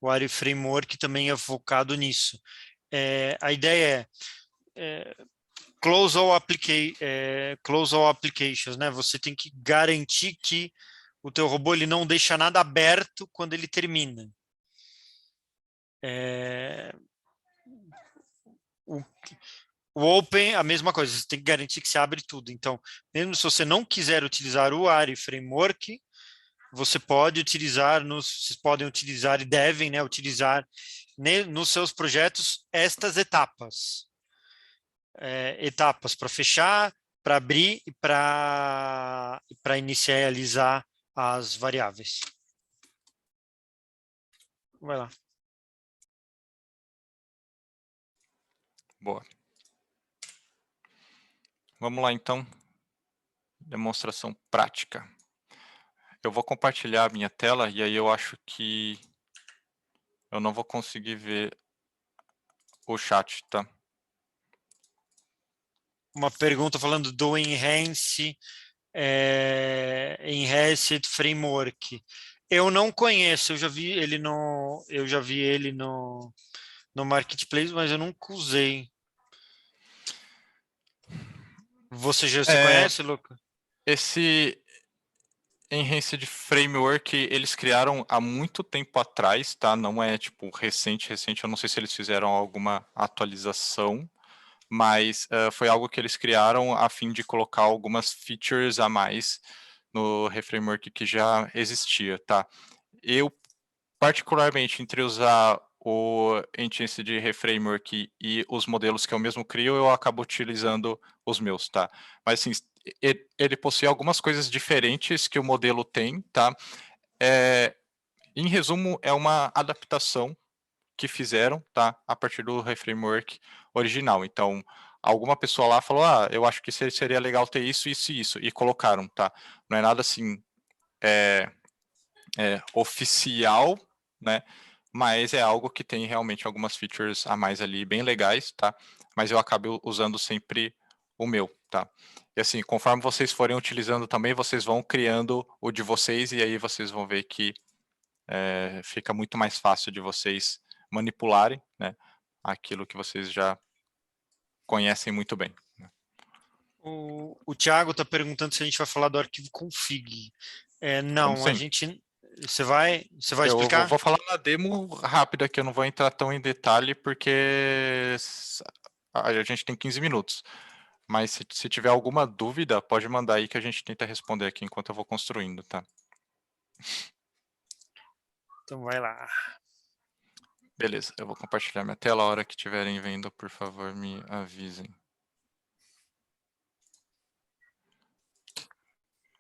[SPEAKER 3] o ARI Framework também é focado nisso. A ideia é close all applications, né? Você tem que garantir que o teu robô ele não deixa nada aberto quando ele termina. O, o Open, a mesma coisa, você tem que garantir que você abre tudo. Então, mesmo se você não quiser utilizar o ARI Framework, você pode utilizar, vocês podem utilizar e devem, né, utilizar nos seus projetos estas etapas. Etapas para fechar, para abrir e para inicializar as variáveis. Vai lá.
[SPEAKER 2] Boa. Vamos lá, então. Demonstração prática. Eu vou compartilhar a minha tela e aí eu acho que eu não vou conseguir ver o chat, tá?
[SPEAKER 3] Uma pergunta falando do Enhanced Framework. Eu não conheço, eu já vi ele no Marketplace, mas eu nunca usei. Você
[SPEAKER 2] É,
[SPEAKER 3] conhece, Luca?
[SPEAKER 2] esse Enhanced Framework, eles criaram há muito tempo atrás, tá? Não é, tipo, recente. Eu não sei se eles fizeram alguma atualização, mas foi algo que eles criaram a fim de colocar algumas features a mais no reframework que já existia, tá? Eu, particularmente, entre usar o Enhanced Reframework e os modelos que eu mesmo crio, eu acabo utilizando os meus, tá? Mas, assim, ele possui algumas coisas diferentes que o modelo tem, tá? Em resumo, é uma adaptação que fizeram, tá? A partir do reframework original. Então, alguma pessoa lá falou, eu acho que seria legal ter isso, isso e isso, e colocaram, tá? Não é nada assim oficial, né? Mas é algo que tem realmente algumas features a mais ali bem legais, tá? Mas eu acabo usando sempre o meu, tá? E assim, conforme vocês forem utilizando também, vocês vão criando o de vocês e aí vocês vão ver que fica muito mais fácil de vocês manipularem, né? Aquilo que vocês já conhecem muito bem.
[SPEAKER 3] O Thiago está perguntando se a gente vai falar do arquivo config.
[SPEAKER 2] Vamos
[SPEAKER 3] Não, a
[SPEAKER 2] sim.
[SPEAKER 3] gente. Você vai
[SPEAKER 2] Eu
[SPEAKER 3] explicar?
[SPEAKER 2] vou falar na demo rápida, que eu não vou entrar tão em detalhe, porque a gente tem 15 minutos. Mas se tiver alguma dúvida, pode mandar aí que a gente tenta responder aqui enquanto eu vou construindo, tá?
[SPEAKER 3] Então vai lá.
[SPEAKER 2] Beleza, eu vou compartilhar minha tela. A hora que estiverem vendo, por favor, me avisem.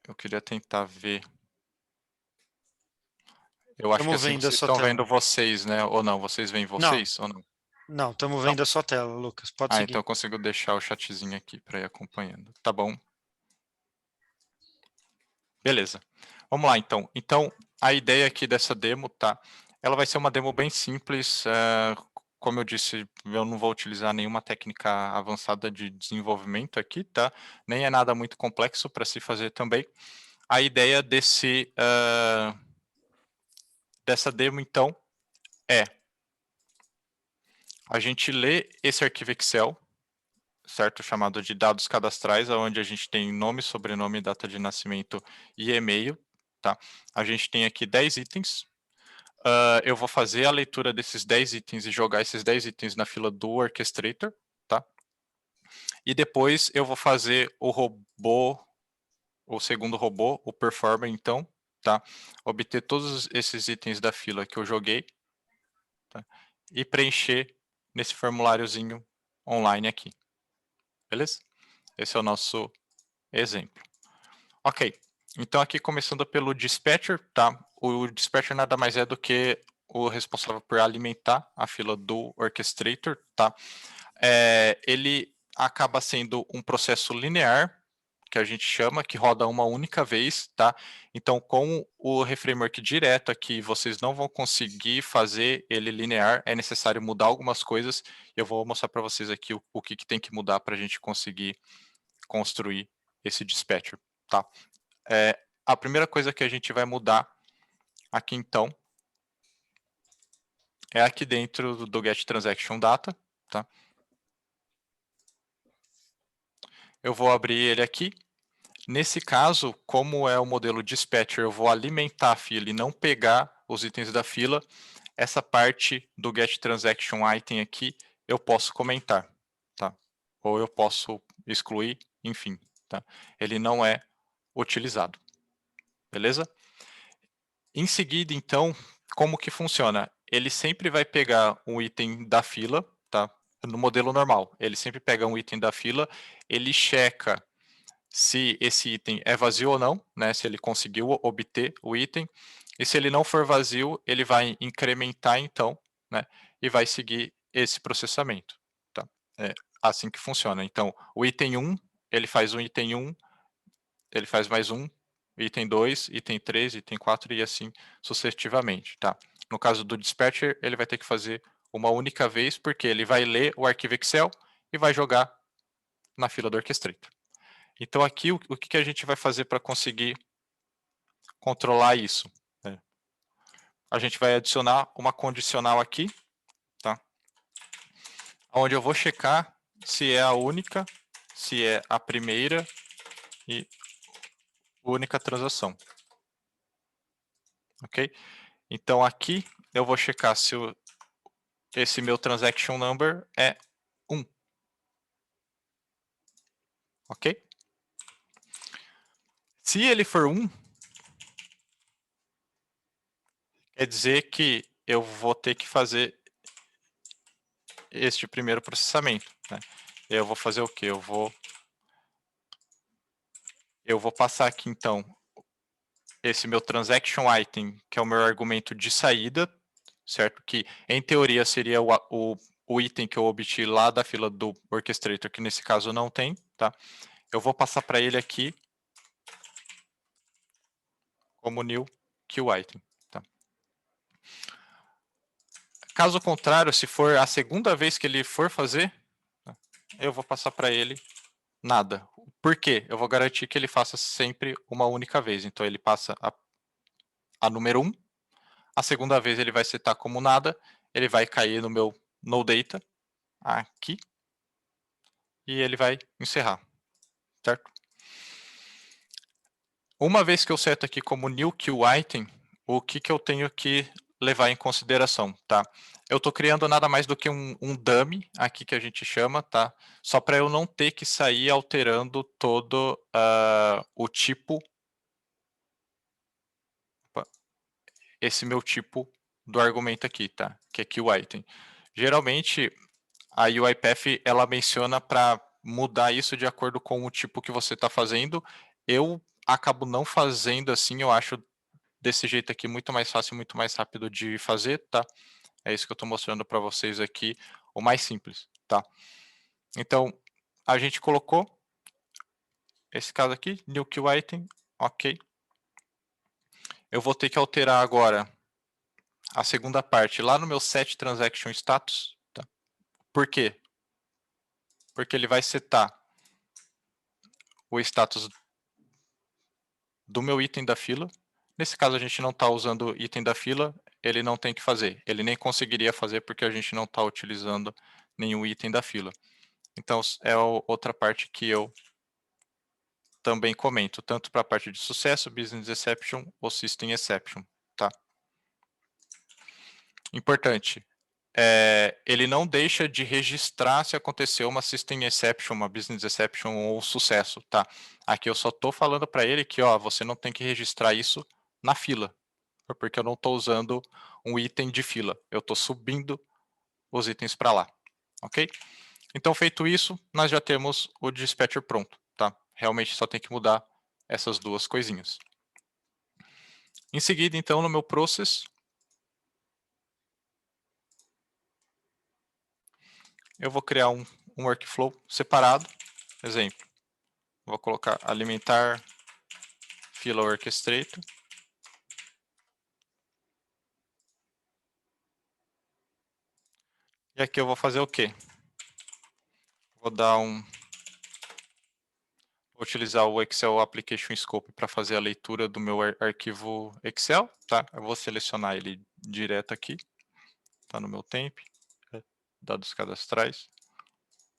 [SPEAKER 2] Eu queria tentar ver. Eu acho que
[SPEAKER 3] Estamos
[SPEAKER 2] assim
[SPEAKER 3] vendo a
[SPEAKER 2] vocês
[SPEAKER 3] sua
[SPEAKER 2] estão vendo
[SPEAKER 3] tela.
[SPEAKER 2] vocês, né? Ou não? Vocês veem
[SPEAKER 3] Não,
[SPEAKER 2] vocês ou não?
[SPEAKER 3] não, estamos
[SPEAKER 2] Não?
[SPEAKER 3] vendo a sua tela, Lucas. Pode
[SPEAKER 2] Então
[SPEAKER 3] seguir.
[SPEAKER 2] eu consigo deixar o chatzinho aqui para ir acompanhando. Tá bom. Beleza. Vamos lá, então. Então, a ideia aqui dessa demo, tá? Ela vai ser uma demo bem simples. Como eu disse, eu não vou utilizar nenhuma técnica avançada de desenvolvimento aqui, tá? Nem é nada muito complexo para se fazer também. A ideia dessa demo, então, é a gente ler esse arquivo Excel, certo? Chamado de dados cadastrais, onde a gente tem nome, sobrenome, data de nascimento e e-mail, tá? A gente tem aqui 10 itens. Eu vou fazer a leitura desses 10 itens e jogar esses 10 itens na fila do Orchestrator, tá? E depois eu vou fazer o robô, o segundo robô, o Performer, então, tá? Obter todos esses itens da fila que eu joguei, tá? E preencher nesse formuláriozinho online aqui, beleza? Esse é o nosso exemplo. Ok, então aqui começando pelo dispatcher, tá? O dispatcher nada mais é do que o responsável por alimentar a fila do orchestrator, tá? Ele acaba sendo um processo linear, que a gente chama, que roda uma única vez, tá? Então, com o reframework direto aqui, vocês não vão conseguir fazer ele linear, é necessário mudar algumas coisas. Eu vou mostrar para vocês aqui o que tem que mudar para a gente conseguir construir esse dispatcher, tá? A primeira coisa que a gente vai mudar aqui, então, é aqui dentro do getTransactionData, tá? Eu vou abrir ele aqui. Nesse caso, como é o modelo dispatcher, eu vou alimentar a fila e não pegar os itens da fila. Essa parte do getTransactionItem aqui, eu posso comentar, tá? Ou eu posso excluir, enfim, tá? Ele não é utilizado, beleza? Em seguida, então, como que funciona? Ele sempre vai pegar um item da fila, tá? No modelo normal, ele sempre pega um item da fila, ele checa se esse item é vazio ou não, né? Se ele conseguiu obter o item. E se ele não for vazio, ele vai incrementar então, né? E vai seguir esse processamento, tá? É assim que funciona. Então, o item 1, ele faz um item 1, ele faz mais um, item 2, item 3, item 4 e assim sucessivamente, tá? No caso do dispatcher, ele vai ter que fazer uma única vez, porque ele vai ler o arquivo Excel e vai jogar na fila do orchestrator. Então aqui o que a gente vai fazer para conseguir controlar isso? Né? A gente vai adicionar uma condicional aqui, tá? Onde eu vou checar se é a única, se é a primeira e única transação. Ok? Então aqui eu vou checar se esse meu transaction number é 1. Ok? Se ele for 1, quer dizer que eu vou ter que fazer este primeiro processamento. Né? Eu vou fazer o quê? Eu vou passar aqui então esse meu transaction item, que é o meu argumento de saída, certo? Que em teoria seria o item que eu obtive lá da fila do orchestrator, que nesse caso não tem, tá? Eu vou passar para ele aqui como new queue item, tá? Caso contrário, se for a segunda vez que ele for fazer, eu vou passar para ele nada. Por quê? Eu vou garantir que ele faça sempre uma única vez. Então ele passa a número 1, a segunda vez ele vai setar como nada, ele vai cair no meu no data aqui e ele vai encerrar, certo? Uma vez que eu seto aqui como new queue item, o que eu tenho que levar em consideração, tá? Eu estou criando nada mais do que um dummy aqui que a gente chama, tá? Só para eu não ter que sair alterando todo o tipo, esse meu tipo do argumento aqui, tá? Que é queue item. Geralmente a UiPath ela menciona para mudar isso de acordo com o tipo que você está fazendo. Eu acabo não fazendo assim, eu acho desse jeito aqui muito mais fácil, muito mais rápido de fazer, tá? É isso que eu estou mostrando para vocês aqui, o mais simples, tá? Então, a gente colocou esse caso aqui, new queue item, ok. Eu vou ter que alterar agora a segunda parte lá no meu set transaction status, tá? Por quê? Porque ele vai setar o status do meu item da fila. Nesse caso, a gente não está usando o item da fila, ele não tem que fazer. Ele nem conseguiria fazer porque a gente não está utilizando nenhum item da fila. Então, é outra parte que eu também comento, tanto para a parte de sucesso, Business Exception ou System Exception, tá? Importante, ele não deixa de registrar se aconteceu uma System Exception, uma Business Exception ou sucesso, tá? Aqui eu só estou falando para ele que, ó, você não tem que registrar isso na fila, porque eu não estou usando um item de fila, eu estou subindo os itens para lá, ok? Então, feito isso, nós já temos o dispatcher pronto, tá? Realmente só tem que mudar essas duas coisinhas. Em seguida, então, no meu process, eu vou criar um workflow separado. Exemplo, vou colocar alimentar fila orchestrator. E aqui eu vou fazer o quê? Vou dar vou utilizar o Excel Application Scope para fazer a leitura do meu arquivo Excel, tá? Eu vou selecionar ele direto aqui, tá no meu temp, dados cadastrais.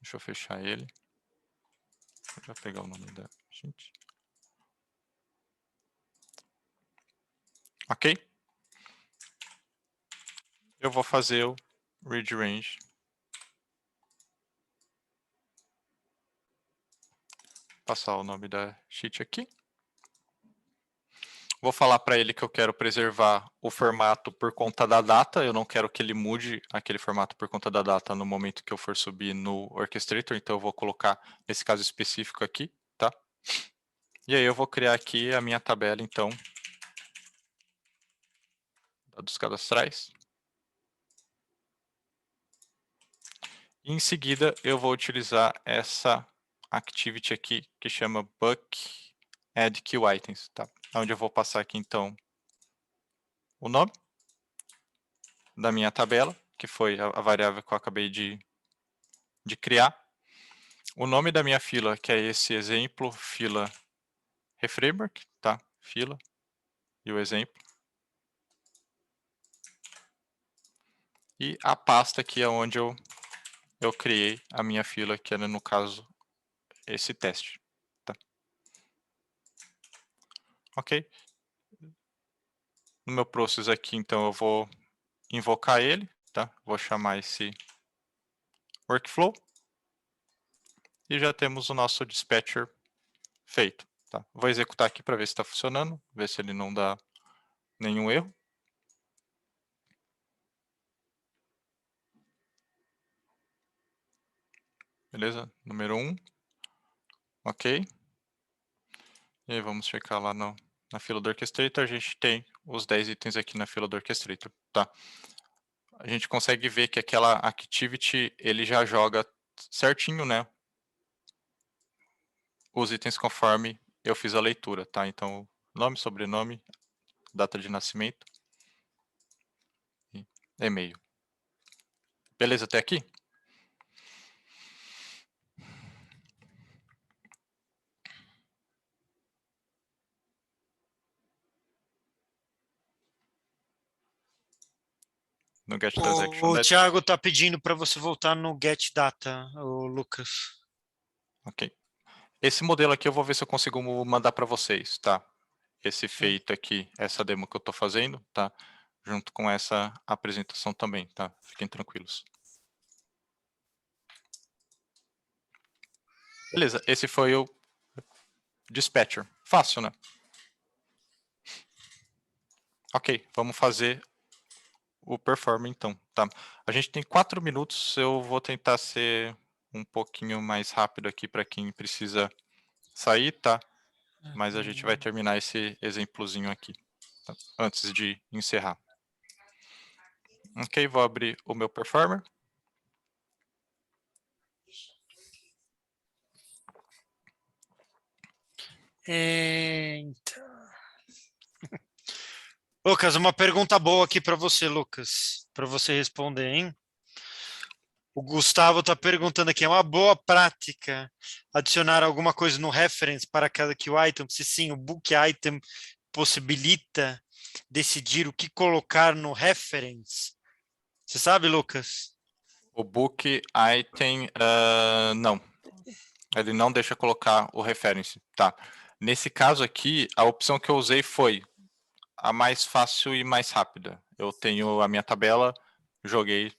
[SPEAKER 2] Deixa eu fechar ele. Vou pegar o nome da gente. Ok? Eu vou fazer o read range. Passar o nome da sheet aqui. Vou falar para ele que eu quero preservar o formato por conta da data. Eu não quero que ele mude aquele formato por conta da data no momento que eu for subir no Orchestrator. Então eu vou colocar nesse caso específico aqui, tá? E aí eu vou criar aqui a minha tabela, então, dados cadastrais. E em seguida eu vou utilizar essa activity aqui que chama buck add queue items, tá? Onde eu vou passar aqui então o nome da minha tabela, que foi a variável que eu acabei de criar. O nome da minha fila, que é esse exemplo, fila reframework, tá? Fila e o exemplo. E a pasta aqui é onde eu criei a minha fila, que era no caso esse teste, tá? Ok? No meu process aqui, então, eu vou invocar ele, tá? Vou chamar esse workflow. E já temos o nosso dispatcher feito, tá? Vou executar aqui para ver se está funcionando, ver se ele não dá nenhum erro. Beleza? Número 1. Ok. E aí vamos checar lá na fila do Orchestrator. A gente tem os 10 itens aqui na fila do Orchestrator, tá? A gente consegue ver que aquela activity, ele já joga certinho, né? Os itens conforme eu fiz a leitura, tá? Então, nome, sobrenome, data de nascimento e e-mail. Beleza até aqui? No Get Transaction.
[SPEAKER 3] O Thiago está pedindo para você voltar no Get Data, o Lucas.
[SPEAKER 2] Ok. Esse modelo aqui eu vou ver se eu consigo mandar para vocês, tá? Esse feito aqui, essa demo que eu estou fazendo, tá? Junto com essa apresentação também, tá? Fiquem tranquilos. Beleza, esse foi o dispatcher. Fácil, né? Ok, vamos fazer o perform então, tá? A gente tem 4 minutos, eu vou tentar ser um pouquinho mais rápido aqui para quem precisa sair, tá? Mas a gente vai terminar esse exemplozinho aqui, tá? Antes de encerrar. Ok, vou abrir o meu performer.
[SPEAKER 3] Então... Lucas, uma pergunta boa aqui para você, Lucas, para você responder, hein? O Gustavo está perguntando aqui, é uma boa prática adicionar alguma coisa no reference para cada queue item? Se sim, o book item possibilita decidir o que colocar no reference? Você sabe, Lucas?
[SPEAKER 2] O book item, não. Ele não deixa colocar o reference, tá? Nesse caso aqui, a opção que eu usei foi a mais fácil e mais rápida. Eu tenho a minha tabela, joguei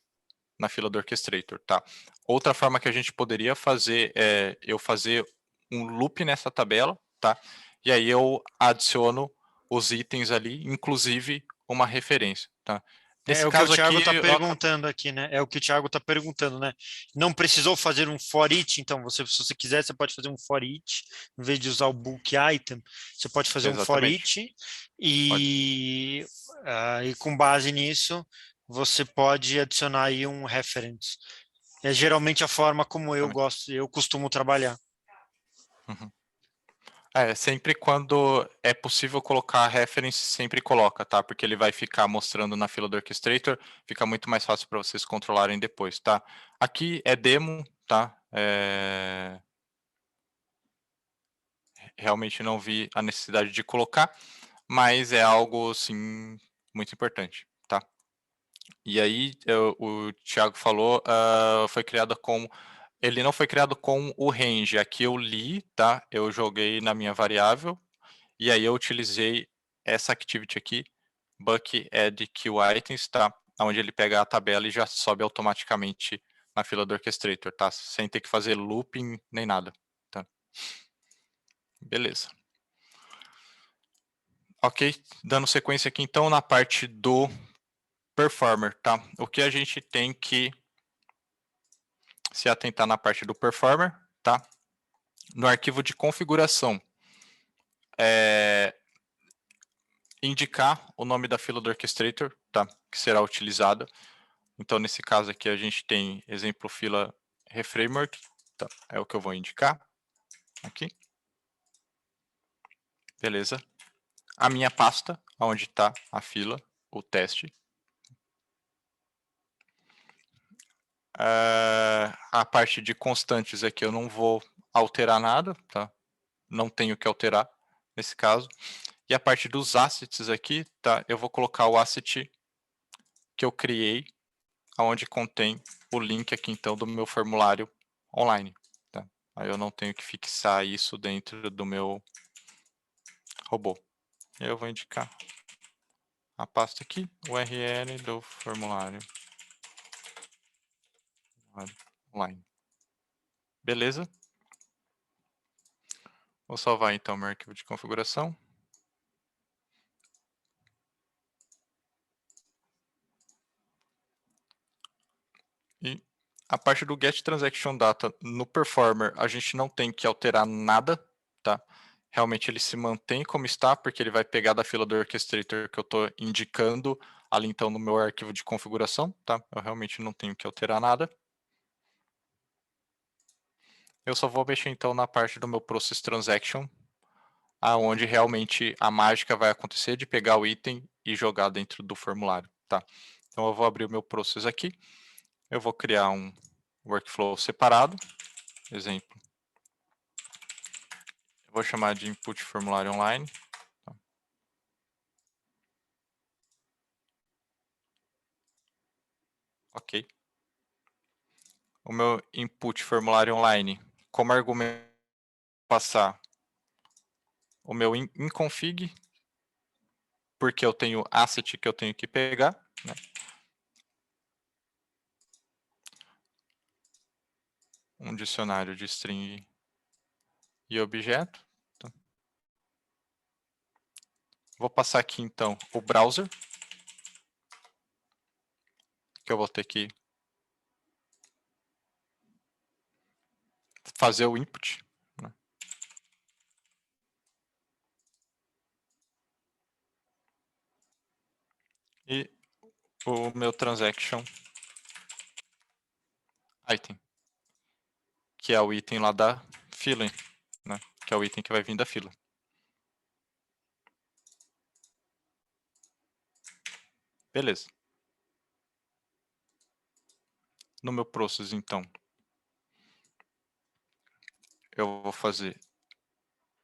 [SPEAKER 2] na fila do orchestrator, tá? Outra forma que a gente poderia fazer é eu fazer um loop nessa tabela, tá? E aí eu adiciono os itens ali, inclusive uma referência, tá?
[SPEAKER 3] É
[SPEAKER 2] Nesse
[SPEAKER 3] o que o
[SPEAKER 2] caso
[SPEAKER 3] Thiago
[SPEAKER 2] aqui,
[SPEAKER 3] está
[SPEAKER 2] eu
[SPEAKER 3] perguntando aqui, né? É o que o Thiago está perguntando, né? Não precisou fazer um for each, então se você quiser, você pode fazer um for each, em vez de usar o book item, você pode fazer um for
[SPEAKER 2] exatamente,
[SPEAKER 3] each
[SPEAKER 2] pode.
[SPEAKER 3] e com base nisso você pode adicionar aí um reference. É geralmente a forma como eu costumo trabalhar.
[SPEAKER 2] Uhum. Sempre quando é possível colocar reference, sempre coloca, tá? Porque ele vai ficar mostrando na fila do orchestrator, fica muito mais fácil para vocês controlarem depois, tá? Aqui é demo, tá? Realmente não vi a necessidade de colocar, mas é algo, sim, muito importante, tá? E aí, o Thiago falou, foi criada com... Ele não foi criado com o range, aqui eu li, tá? Eu joguei na minha variável, e aí eu utilizei essa activity aqui, buck add queue items, tá? Onde ele pega a tabela e já sobe automaticamente na fila do orchestrator, tá? Sem ter que fazer looping nem nada, tá? Beleza. Ok, dando sequência aqui então na parte do performer, tá? O que a gente tem que se atentar na parte do performer, tá? No arquivo de configuração, indicar o nome da fila do orchestrator, tá? Que será utilizada. Então, nesse caso aqui, a gente tem exemplo fila reframework, tá? É o que eu vou indicar aqui. Beleza. A minha pasta, onde está a fila, o teste. A parte de constantes aqui eu não vou alterar nada, tá? Não tenho que alterar nesse caso. E a parte dos assets aqui, tá? Eu vou colocar o asset que eu criei, onde contém o link aqui então do meu formulário online, tá? Aí eu não tenho que fixar isso dentro do meu robô. Eu vou indicar a pasta aqui, URL do formulário online. Beleza? Vou salvar então meu arquivo de configuração. E a parte do get transaction data no performer, a gente não tem que alterar nada, tá? Realmente ele se mantém como está, porque ele vai pegar da fila do orchestrator que eu estou indicando ali então no meu arquivo de configuração, tá? Eu realmente não tenho que alterar nada. Eu só vou mexer então na parte do meu process transaction, aonde realmente a mágica vai acontecer de pegar o item e jogar dentro do formulário, tá? Então eu vou abrir o meu process aqui, eu vou criar um workflow separado, exemplo. Eu vou chamar de input formulário online. Tá? Ok. O meu input formulário online, como argumento passar o meu inconfig, porque eu tenho asset que eu tenho que pegar, né? Um dicionário de string e objeto. Tá? Vou passar aqui então o browser, que eu vou ter que fazer o input. Né? E o meu transaction item, que é o item lá da fila, né? Que é o item que vai vir da fila. Beleza. No meu process, então, eu vou fazer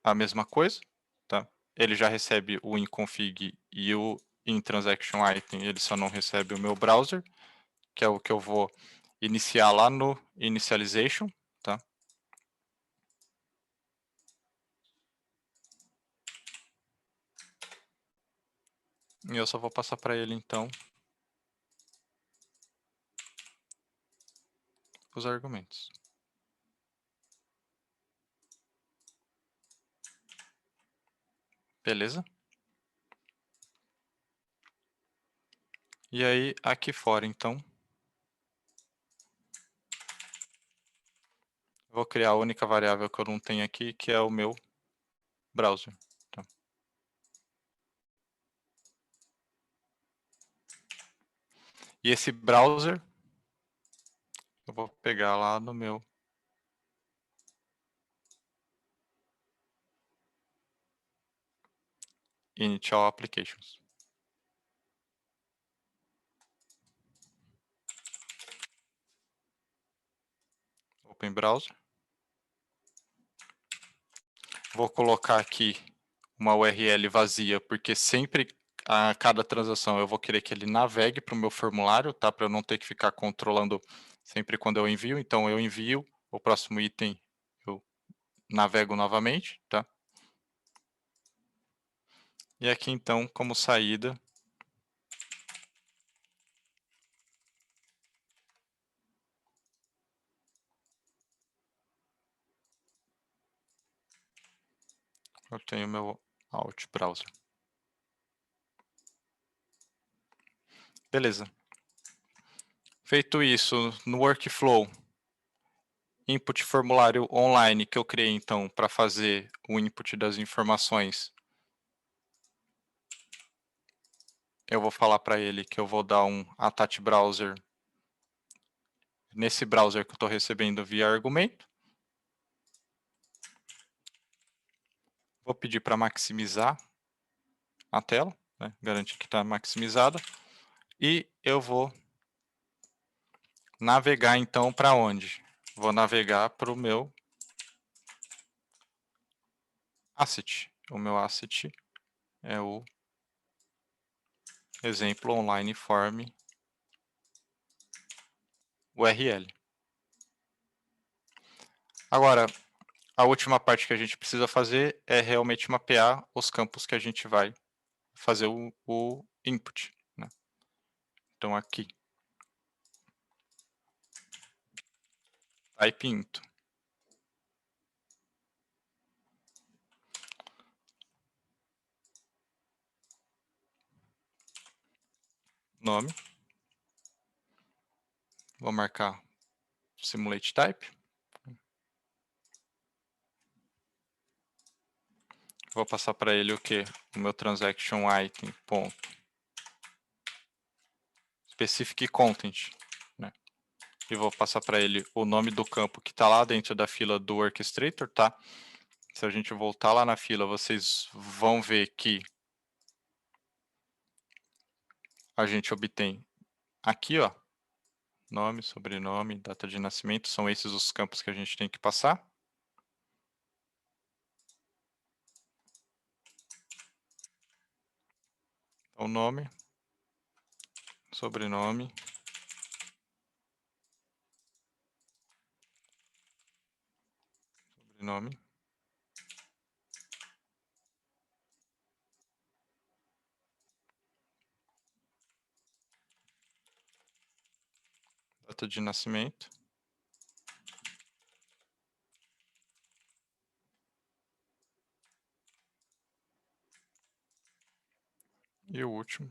[SPEAKER 2] a mesma coisa, tá? Ele já recebe o inconfig e o intransaction item, ele só não recebe o meu browser, que é o que eu vou iniciar lá no Initialization, tá? E eu só vou passar para ele, então, os argumentos. Beleza? E aí, aqui fora, então, vou criar a única variável que eu não tenho aqui, que é o meu browser. Tá? E esse browser, eu vou pegar lá no meu Initial Applications. Open Browser. Vou colocar aqui uma URL vazia, porque sempre a cada transação eu vou querer que ele navegue para o meu formulário, tá? Para eu não ter que ficar controlando sempre quando eu envio. Então eu envio, o próximo item eu navego novamente, tá? E aqui então, como saída, eu tenho meu Alt Browser. Beleza. Feito isso, no workflow, input formulário online que eu criei então para fazer o input das informações, eu vou falar para ele que eu vou dar um attach browser nesse browser que eu estou recebendo via argumento. Vou pedir para maximizar a tela, né? Garantir que está maximizada. E eu vou navegar então para onde? Vou navegar para o meu asset. O meu asset é o exemplo online form URL. Agora, a última parte que a gente precisa fazer é realmente mapear os campos que a gente vai fazer o input. Né? Então, aqui, type int. Nome. Vou marcar simulate type. Vou passar para ele o que? O meu transaction item, ponto. Specific content. Né? E vou passar para ele o nome do campo que está lá dentro da fila do orchestrator, tá? Se a gente voltar lá na fila, vocês vão ver que a gente obtém aqui, ó, nome, sobrenome, data de nascimento, são esses os campos que a gente tem que passar. Então, nome, sobrenome, sobrenome, data de nascimento, e o último,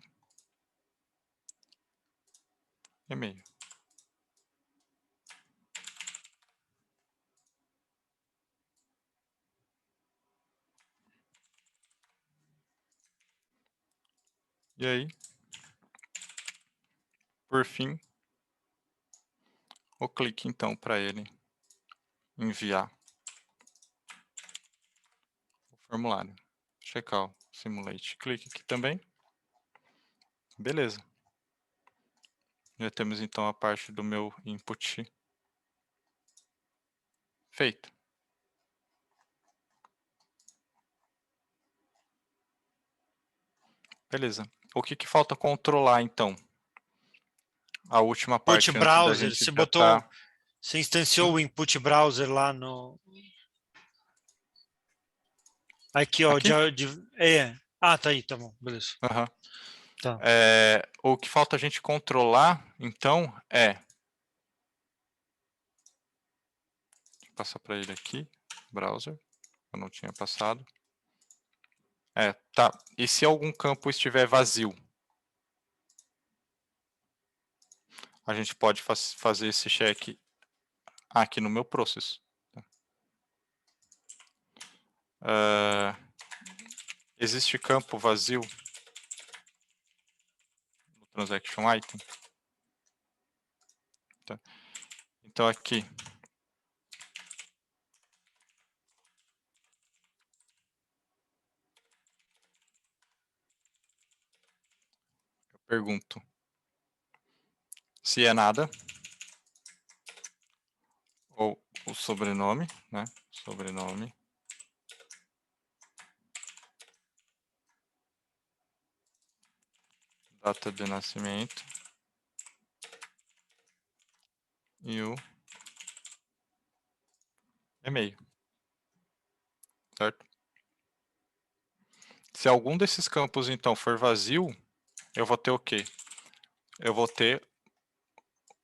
[SPEAKER 2] e-mail. E aí, por fim, eu clique então para ele enviar o formulário. Checkout, simulate, clique aqui também. Beleza. Já temos então a parte do meu input feita. Beleza. O que falta controlar então? a última
[SPEAKER 3] Input
[SPEAKER 2] parte antes da
[SPEAKER 3] browser,
[SPEAKER 2] gente
[SPEAKER 3] você
[SPEAKER 2] já
[SPEAKER 3] botou,
[SPEAKER 2] tá...
[SPEAKER 3] você instanciou o input browser lá no... Aqui, ó,
[SPEAKER 2] Aqui?
[SPEAKER 3] Ah, tá aí, tá bom, beleza.
[SPEAKER 2] Aham.
[SPEAKER 3] Tá.
[SPEAKER 2] O que falta a gente controlar, então, Deixa eu passar para ele aqui, browser, eu não tinha passado. Tá. E se algum campo estiver vazio? A gente pode fazer esse check aqui no meu process. Existe campo vazio no transaction item? Tá. Então aqui, eu pergunto se é nada, ou o sobrenome, né? Sobrenome. Data de nascimento. E o e-mail. Certo? Se algum desses campos, então, for vazio, eu vou ter o quê? Eu vou ter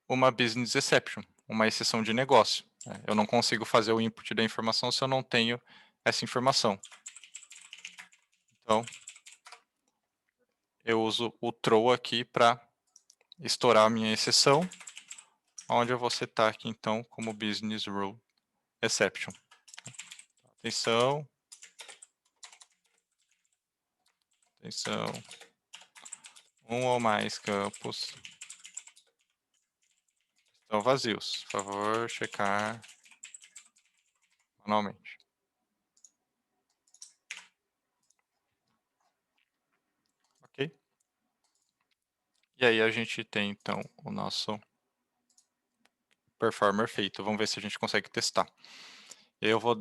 [SPEAKER 2] uma business exception, uma exceção de negócio. Eu não consigo fazer o input da informação se eu não tenho essa informação. Então, eu uso o throw aqui para estourar a minha exceção, onde eu vou setar aqui, então, como business rule exception. Atenção. Atenção. Um ou mais campos estão vazios. Por favor, checar manualmente. Ok? E aí a gente tem, então, o nosso performer feito. Vamos ver se a gente consegue testar. Eu vou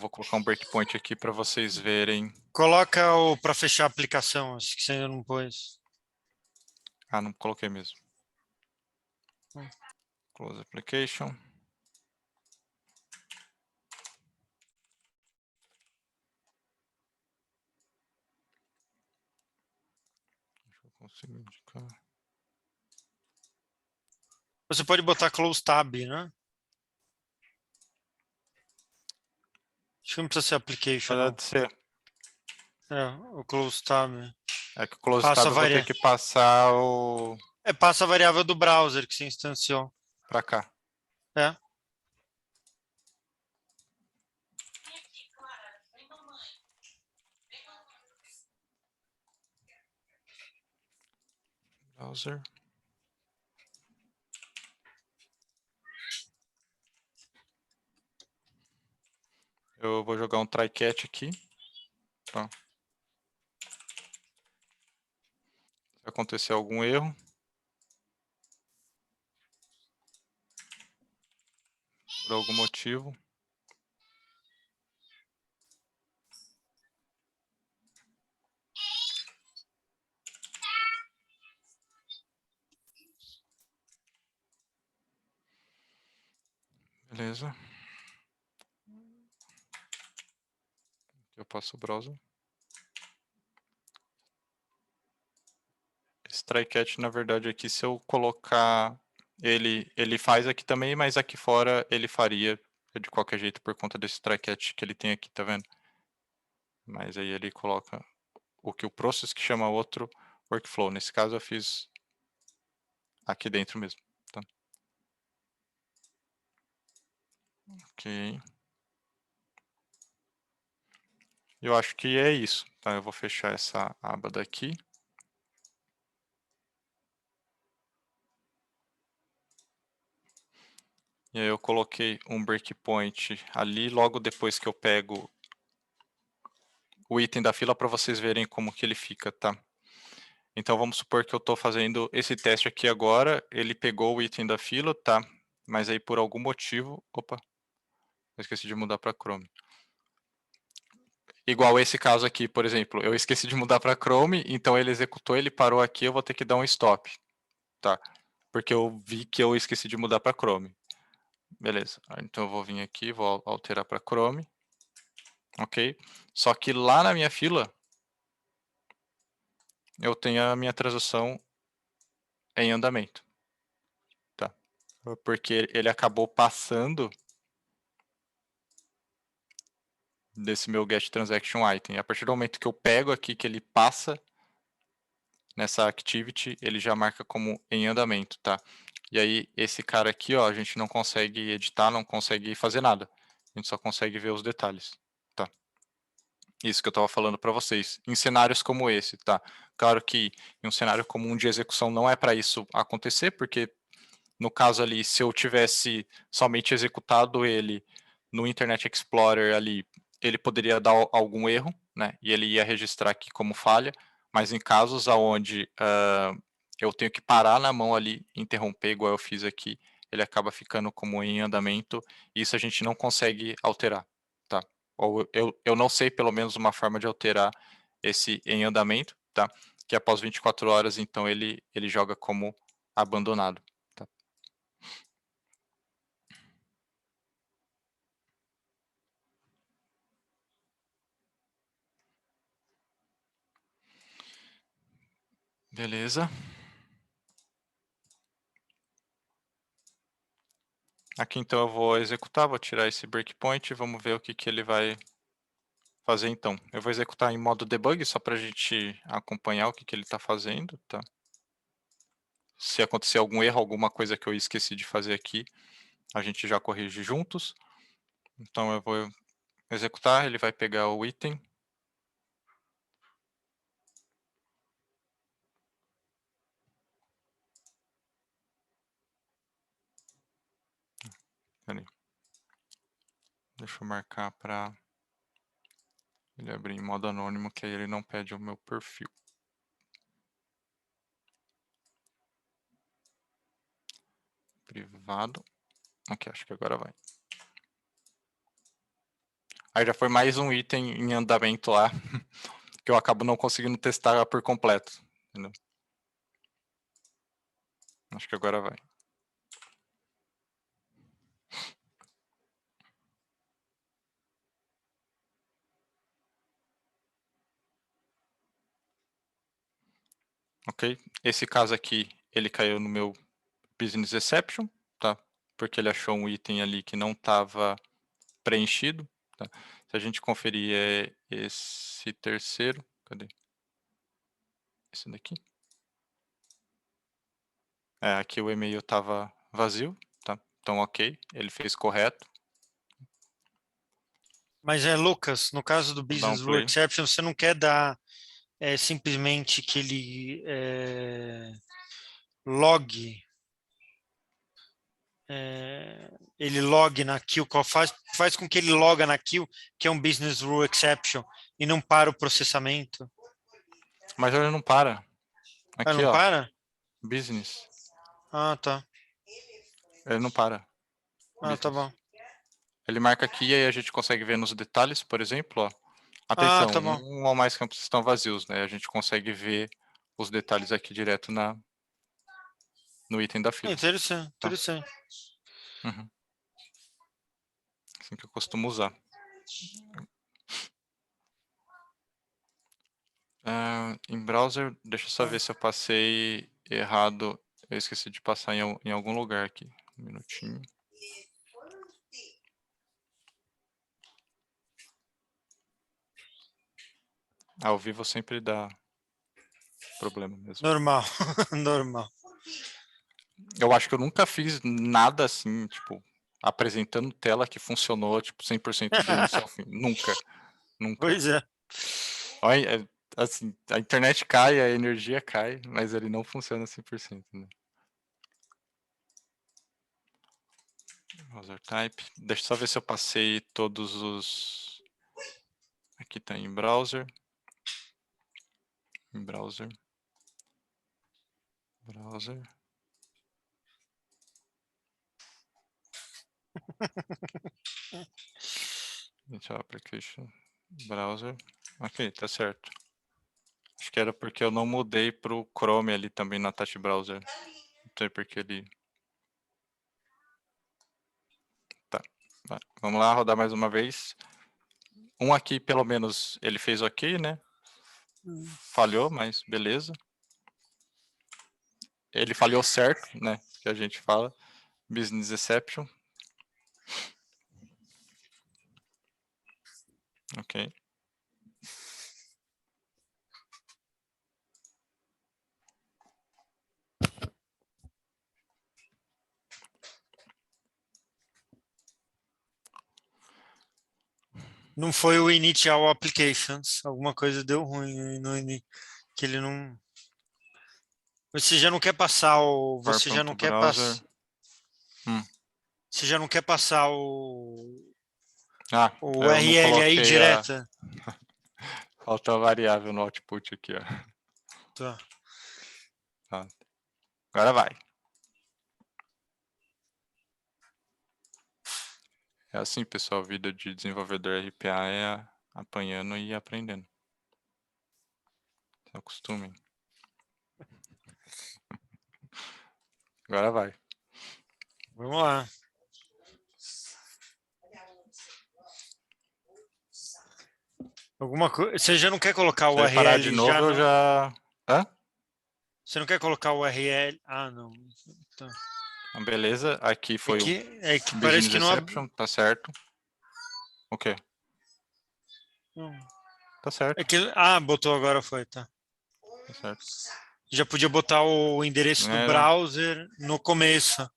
[SPEAKER 2] colocar um breakpoint aqui para vocês verem.
[SPEAKER 3] Coloca o para fechar a aplicação, acho que você ainda não pôs.
[SPEAKER 2] Ah, não coloquei mesmo. Close application. Deixa eu conseguir indicar.
[SPEAKER 3] Você pode botar close tab, né? Acho que não precisa ser application, não.
[SPEAKER 2] Pode ser.
[SPEAKER 3] O close tab.
[SPEAKER 2] É que o close
[SPEAKER 3] Passa
[SPEAKER 2] tab
[SPEAKER 3] a
[SPEAKER 2] eu vou ter que passar o
[SPEAKER 3] passa a variável do browser que você instanciou.
[SPEAKER 2] para cá.
[SPEAKER 3] É.
[SPEAKER 2] Browser. Eu vou jogar um try catch aqui. Tá. Se acontecer algum erro, por algum motivo, beleza. Eu passo o browser. Esse try catch, na verdade, aqui, se eu colocar ele faz aqui também, mas aqui fora ele faria de qualquer jeito por conta desse try catch que ele tem aqui, tá vendo? Mas aí ele coloca o que o process que chama outro workflow. Nesse caso eu fiz aqui dentro mesmo, tá? Ok. Eu acho que é isso, tá? Eu vou fechar essa aba daqui. E aí eu coloquei um breakpoint ali logo depois que eu pego o item da fila para vocês verem como que ele fica, tá? Então vamos supor que eu estou fazendo esse teste aqui agora, ele pegou o item da fila, tá? Mas aí por algum motivo, opa, eu esqueci de mudar para Chrome. Igual esse caso aqui, por exemplo, eu esqueci de mudar para Chrome, então ele executou, ele parou aqui, eu vou ter que dar um stop. tá? Porque eu vi que eu esqueci de mudar para Chrome. Beleza, então eu vou vir aqui, vou alterar para Chrome. Ok? Só que lá na minha fila, eu tenho a minha transação em andamento. Tá? Porque ele acabou passando desse meu get transaction item. A partir do momento que eu pego aqui, que ele passa nessa activity, ele já marca como em andamento, tá? E aí, esse cara aqui, ó, a gente não consegue editar, não consegue fazer nada. A gente só consegue ver os detalhes, tá? Isso que eu estava falando para vocês. Em cenários como esse, tá? Claro que em um cenário comum de execução não é para isso acontecer, porque no caso ali, se eu tivesse somente executado ele no Internet Explorer ali, ele poderia dar algum erro, né? E ele ia registrar aqui como falha, mas em casos onde eu tenho que parar na mão ali, interromper, igual eu fiz aqui, ele acaba ficando como em andamento, e isso a gente não consegue alterar, tá? Ou eu não sei pelo menos uma forma de alterar esse em andamento, tá? Que após 24 horas, então, ele joga como abandonado. Tá? Beleza. Aqui então eu vou executar, vou tirar esse breakpoint e vamos ver o que ele vai fazer então. Eu vou executar em modo debug, só para a gente acompanhar o que ele está fazendo, tá? Se acontecer algum erro, alguma coisa que eu esqueci de fazer aqui, a gente já corrige juntos. Então eu vou executar, ele vai pegar o item. Peraí. Deixa eu marcar para ele abrir em modo anônimo, que aí ele não pede o meu perfil. Privado. Ok, acho que agora vai. Aí já foi mais um item em andamento lá, que eu acabo não conseguindo testar por completo. Entendeu? Acho que agora vai. Ok? Esse caso aqui, ele caiu no meu Business Exception, tá? Porque ele achou um item ali que não estava preenchido. Tá? Se a gente conferir esse terceiro, cadê? Esse daqui. Aqui o e-mail estava vazio, tá? Então ok, ele fez correto.
[SPEAKER 3] Mas Lucas, no caso do
[SPEAKER 2] Vou dar um
[SPEAKER 3] Business Rule
[SPEAKER 2] play.
[SPEAKER 3] Exception, você não quer dar simplesmente que ele log, ele log na queue, faz com que ele loga na queue, que é um Business Rule Exception, e não para o processamento.
[SPEAKER 2] Mas ele não para.
[SPEAKER 3] Ah,
[SPEAKER 2] Aqui,
[SPEAKER 3] não
[SPEAKER 2] ó,
[SPEAKER 3] para?
[SPEAKER 2] business.
[SPEAKER 3] Ah, tá.
[SPEAKER 2] Ele não para.
[SPEAKER 3] Ah, tá
[SPEAKER 2] Business.
[SPEAKER 3] bom.
[SPEAKER 2] Ele marca aqui e aí a gente consegue ver nos detalhes, por exemplo, ó.
[SPEAKER 3] Ah,
[SPEAKER 2] Atenção,
[SPEAKER 3] tá bom.
[SPEAKER 2] um ou mais campos estão vazios, né? A gente consegue ver os detalhes aqui direto no item da fila.
[SPEAKER 3] Interessante,
[SPEAKER 2] Tá?
[SPEAKER 3] interessante.
[SPEAKER 2] Uhum. Assim que eu costumo usar. Em browser, deixa eu só ver se eu passei errado. Eu esqueci de passar em algum lugar aqui. Um minutinho. Ao vivo sempre dá problema mesmo.
[SPEAKER 3] Normal, normal.
[SPEAKER 2] Eu acho que eu nunca fiz nada assim, tipo, apresentando tela que funcionou, tipo, 100% do início ao fim. Nunca, nunca.
[SPEAKER 3] Pois é.
[SPEAKER 2] Olha, assim, a internet cai, a energia cai, mas ele não funciona 100%, né? Browser type. Deixa eu só ver se eu passei todos os... Aqui tá em browser. Em browser. Browser. Initial application. Browser. Ok, tá certo. Acho que era porque eu não mudei pro Chrome ali também na Touch Browser. sei porque ele... Tá, vai. Vamos lá, rodar mais uma vez. Um aqui, pelo menos, ele fez ok, né? Falhou, mas beleza. Ele falhou certo, né? Que a gente fala. Business exception. Ok.
[SPEAKER 3] Não foi o initial applications, alguma coisa deu ruim que ele não. Você já não quer passar o. Você já não quer
[SPEAKER 2] Browser.
[SPEAKER 3] passar. Você já não quer passar o
[SPEAKER 2] Eu não
[SPEAKER 3] URL aí
[SPEAKER 2] coloquei a...
[SPEAKER 3] direta.
[SPEAKER 2] Falta a variável no output aqui, ó.
[SPEAKER 3] Tá.
[SPEAKER 2] Tá. Agora vai. É assim, pessoal, a vida de desenvolvedor RPA é apanhando e aprendendo. Se acostumem. Agora vai.
[SPEAKER 3] Vamos lá. Alguma coisa. Você já não quer colocar o
[SPEAKER 2] Se ele parar de
[SPEAKER 3] URL
[SPEAKER 2] novo,
[SPEAKER 3] já
[SPEAKER 2] eu
[SPEAKER 3] não?
[SPEAKER 2] já... Hã?
[SPEAKER 3] Você não quer colocar o URL? Ah, não. Tá.
[SPEAKER 2] Beleza, aqui foi o
[SPEAKER 3] É que parece
[SPEAKER 2] Business
[SPEAKER 3] que não.
[SPEAKER 2] Exception, tá certo. O quê? Tá certo,
[SPEAKER 3] Botou agora foi, tá.
[SPEAKER 2] tá certo.
[SPEAKER 3] Já podia botar o endereço do browser no começo.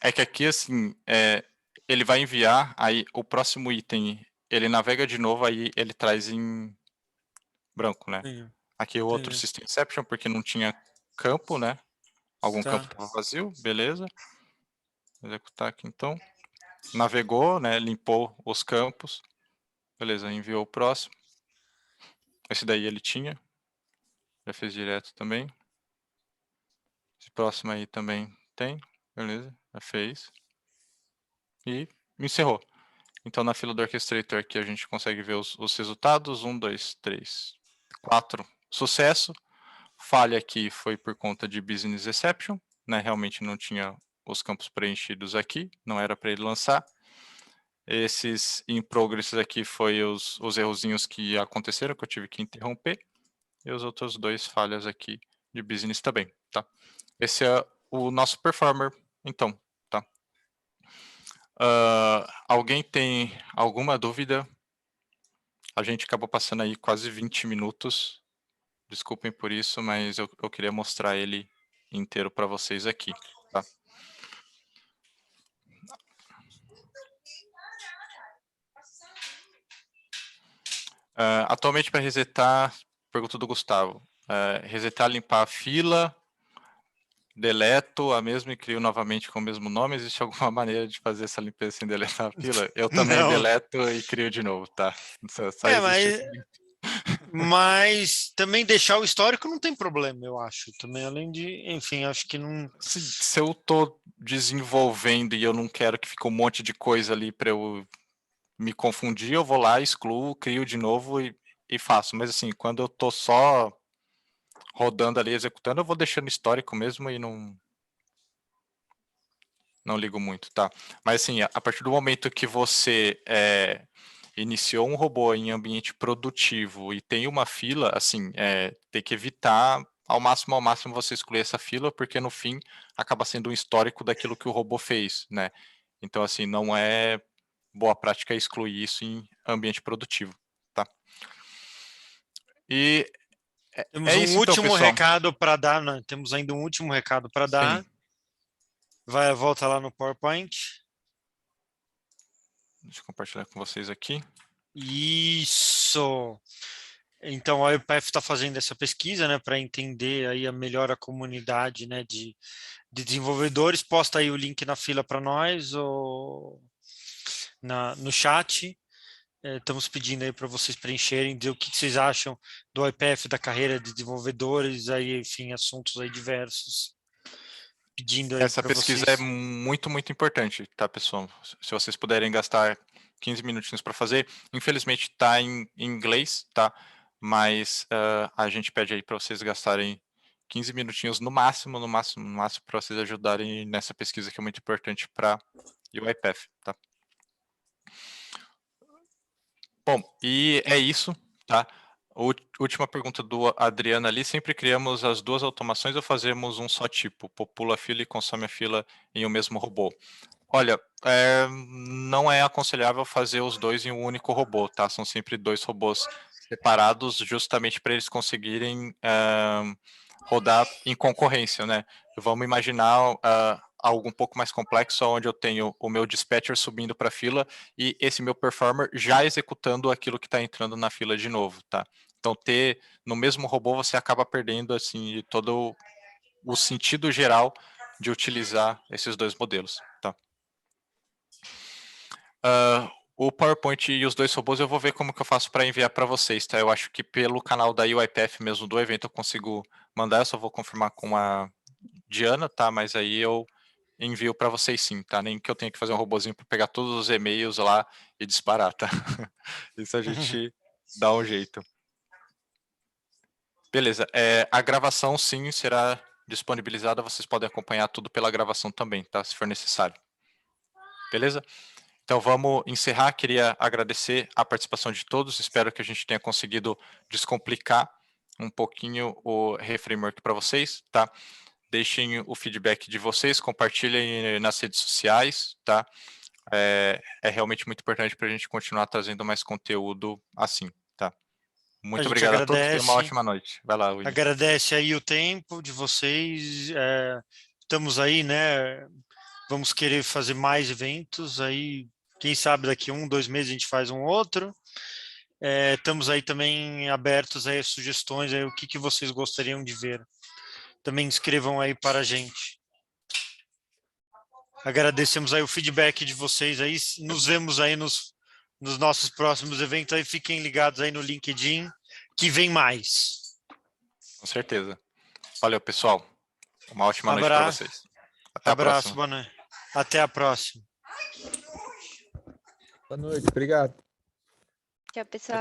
[SPEAKER 2] É que aqui, assim, ele vai enviar, aí o próximo item, ele navega de novo, aí ele traz em branco, né?
[SPEAKER 3] Entendi,
[SPEAKER 2] Aqui o outro
[SPEAKER 3] entendi.
[SPEAKER 2] System Exception, porque não tinha campo, né? Algum campo
[SPEAKER 3] Tá.
[SPEAKER 2] estava vazio, beleza. Vou executar aqui então. Navegou, né? Limpou os campos. Beleza, enviou o próximo. Esse daí ele tinha. Já fez direto também. Esse próximo aí também tem. Beleza, já fez. E encerrou. Então, na fila do Orchestrator aqui, a gente consegue ver os resultados. 1, 2, 3, 4. Sucesso. Falha aqui foi por conta de Business Exception. Né? Realmente não tinha os campos preenchidos aqui. Não era para ele lançar. Esses in progress aqui foi os errozinhos que aconteceram, que eu tive que interromper. E os outros 2 falhas aqui de business também, tá? Esse é o nosso performer, então, tá? Alguém tem alguma dúvida? A gente acabou passando aí quase 20 minutos. Desculpem por isso, mas eu queria mostrar ele inteiro para vocês aqui, tá? Atualmente, para resetar, pergunta do Gustavo. Resetar, limpar a fila, deleto a mesma e crio novamente com o mesmo nome. Existe alguma maneira de fazer essa limpeza sem deletar a fila? Eu também
[SPEAKER 3] Não.
[SPEAKER 2] deleto e crio de novo, tá? Só existe esse link.
[SPEAKER 3] Mas também deixar o histórico não tem problema, eu acho. Também, além de, enfim, acho que não.
[SPEAKER 2] Se eu tô desenvolvendo e eu não quero que fique um monte de coisa ali para eu me confundir, eu vou lá, excluo, crio de novo e faço. Mas assim, quando eu tô só rodando ali, executando, eu vou deixando histórico mesmo e não ligo muito, tá? Mas assim, a partir do momento que você iniciou um robô em ambiente produtivo e tem uma fila, assim, tem que evitar ao máximo você excluir essa fila, porque no fim acaba sendo um histórico daquilo que o robô fez, né? Então, assim, não é boa prática excluir isso em ambiente produtivo, tá? E
[SPEAKER 3] Temos
[SPEAKER 2] é
[SPEAKER 3] um
[SPEAKER 2] isso então,
[SPEAKER 3] último
[SPEAKER 2] pessoal.
[SPEAKER 3] recado para dar, né? Temos ainda um último recado para dar.
[SPEAKER 2] Sim.
[SPEAKER 3] Volta lá no PowerPoint.
[SPEAKER 2] Deixa eu compartilhar com vocês aqui.
[SPEAKER 3] Isso! Então, a IPF está fazendo essa pesquisa, né, para entender aí melhor a comunidade, né, de desenvolvedores. Posta aí o link na fila para nós ou no chat. Estamos pedindo aí para vocês preencherem, dizer o que vocês acham do IPF, da carreira de desenvolvedores, aí, enfim, assuntos aí diversos. Pedindo aí
[SPEAKER 2] Essa
[SPEAKER 3] para
[SPEAKER 2] pesquisa é
[SPEAKER 3] vocês.
[SPEAKER 2] muito, muito importante, tá, pessoal? Se vocês puderem gastar 15 minutinhos para fazer, infelizmente está em inglês, tá? Mas a gente pede aí para vocês gastarem 15 minutinhos no máximo, para vocês ajudarem nessa pesquisa que é muito importante para UiPath, tá? Bom, e é isso, tá? Última pergunta do Adriano ali, sempre criamos as duas automações ou fazemos um só tipo, popula a fila e consome a fila em um mesmo robô? Olha, não é aconselhável fazer os dois em um único robô, tá? São sempre 2 robôs separados, justamente para eles conseguirem rodar em concorrência, né? Vamos imaginar algo um pouco mais complexo, onde eu tenho o meu dispatcher subindo para a fila e esse meu performer já executando aquilo que está entrando na fila de novo, tá? Então, ter no mesmo robô, você acaba perdendo assim todo o sentido geral de utilizar esses 2 modelos, tá? O PowerPoint e os 2 robôs eu vou ver como que eu faço para enviar para vocês, tá? Eu acho que pelo canal da UiPath mesmo do evento eu consigo mandar, eu só vou confirmar com a Diana, tá? Mas aí eu envio para vocês sim, tá? Nem que eu tenha que fazer um robozinho para pegar todos os e-mails lá e disparar, tá? Isso a gente dá um jeito. Beleza, a gravação sim será disponibilizada, vocês podem acompanhar tudo pela gravação também, tá? Se for necessário. Beleza? Então vamos encerrar, queria agradecer a participação de todos, espero que a gente tenha conseguido descomplicar um pouquinho o Reframework para vocês, tá? Deixem o feedback de vocês, compartilhem nas redes sociais, tá? É realmente muito importante para a gente continuar trazendo mais conteúdo assim, tá?
[SPEAKER 3] A
[SPEAKER 2] Muito
[SPEAKER 3] gente
[SPEAKER 2] obrigado a todos, tenham uma
[SPEAKER 3] agradece,
[SPEAKER 2] ótima noite. Vai lá, William.
[SPEAKER 3] agradece aí o tempo de vocês. Estamos aí, né? Vamos querer fazer mais eventos aí. Quem sabe daqui 1, 2 meses a gente faz um outro. Estamos aí também abertos aí a sugestões, aí, o que vocês gostariam de ver. Também escrevam aí para a gente. Agradecemos aí o feedback de vocês aí. Nos vemos aí nos nossos próximos eventos aí. Fiquem ligados aí no LinkedIn, que vem mais.
[SPEAKER 2] Com certeza. Valeu, pessoal. Uma ótima noite para
[SPEAKER 3] Abraço,
[SPEAKER 2] vocês. Até a
[SPEAKER 3] abraço,
[SPEAKER 2] próxima.
[SPEAKER 3] boa noite. Até a próxima.
[SPEAKER 1] Boa noite, obrigado.
[SPEAKER 4] Tchau, pessoal.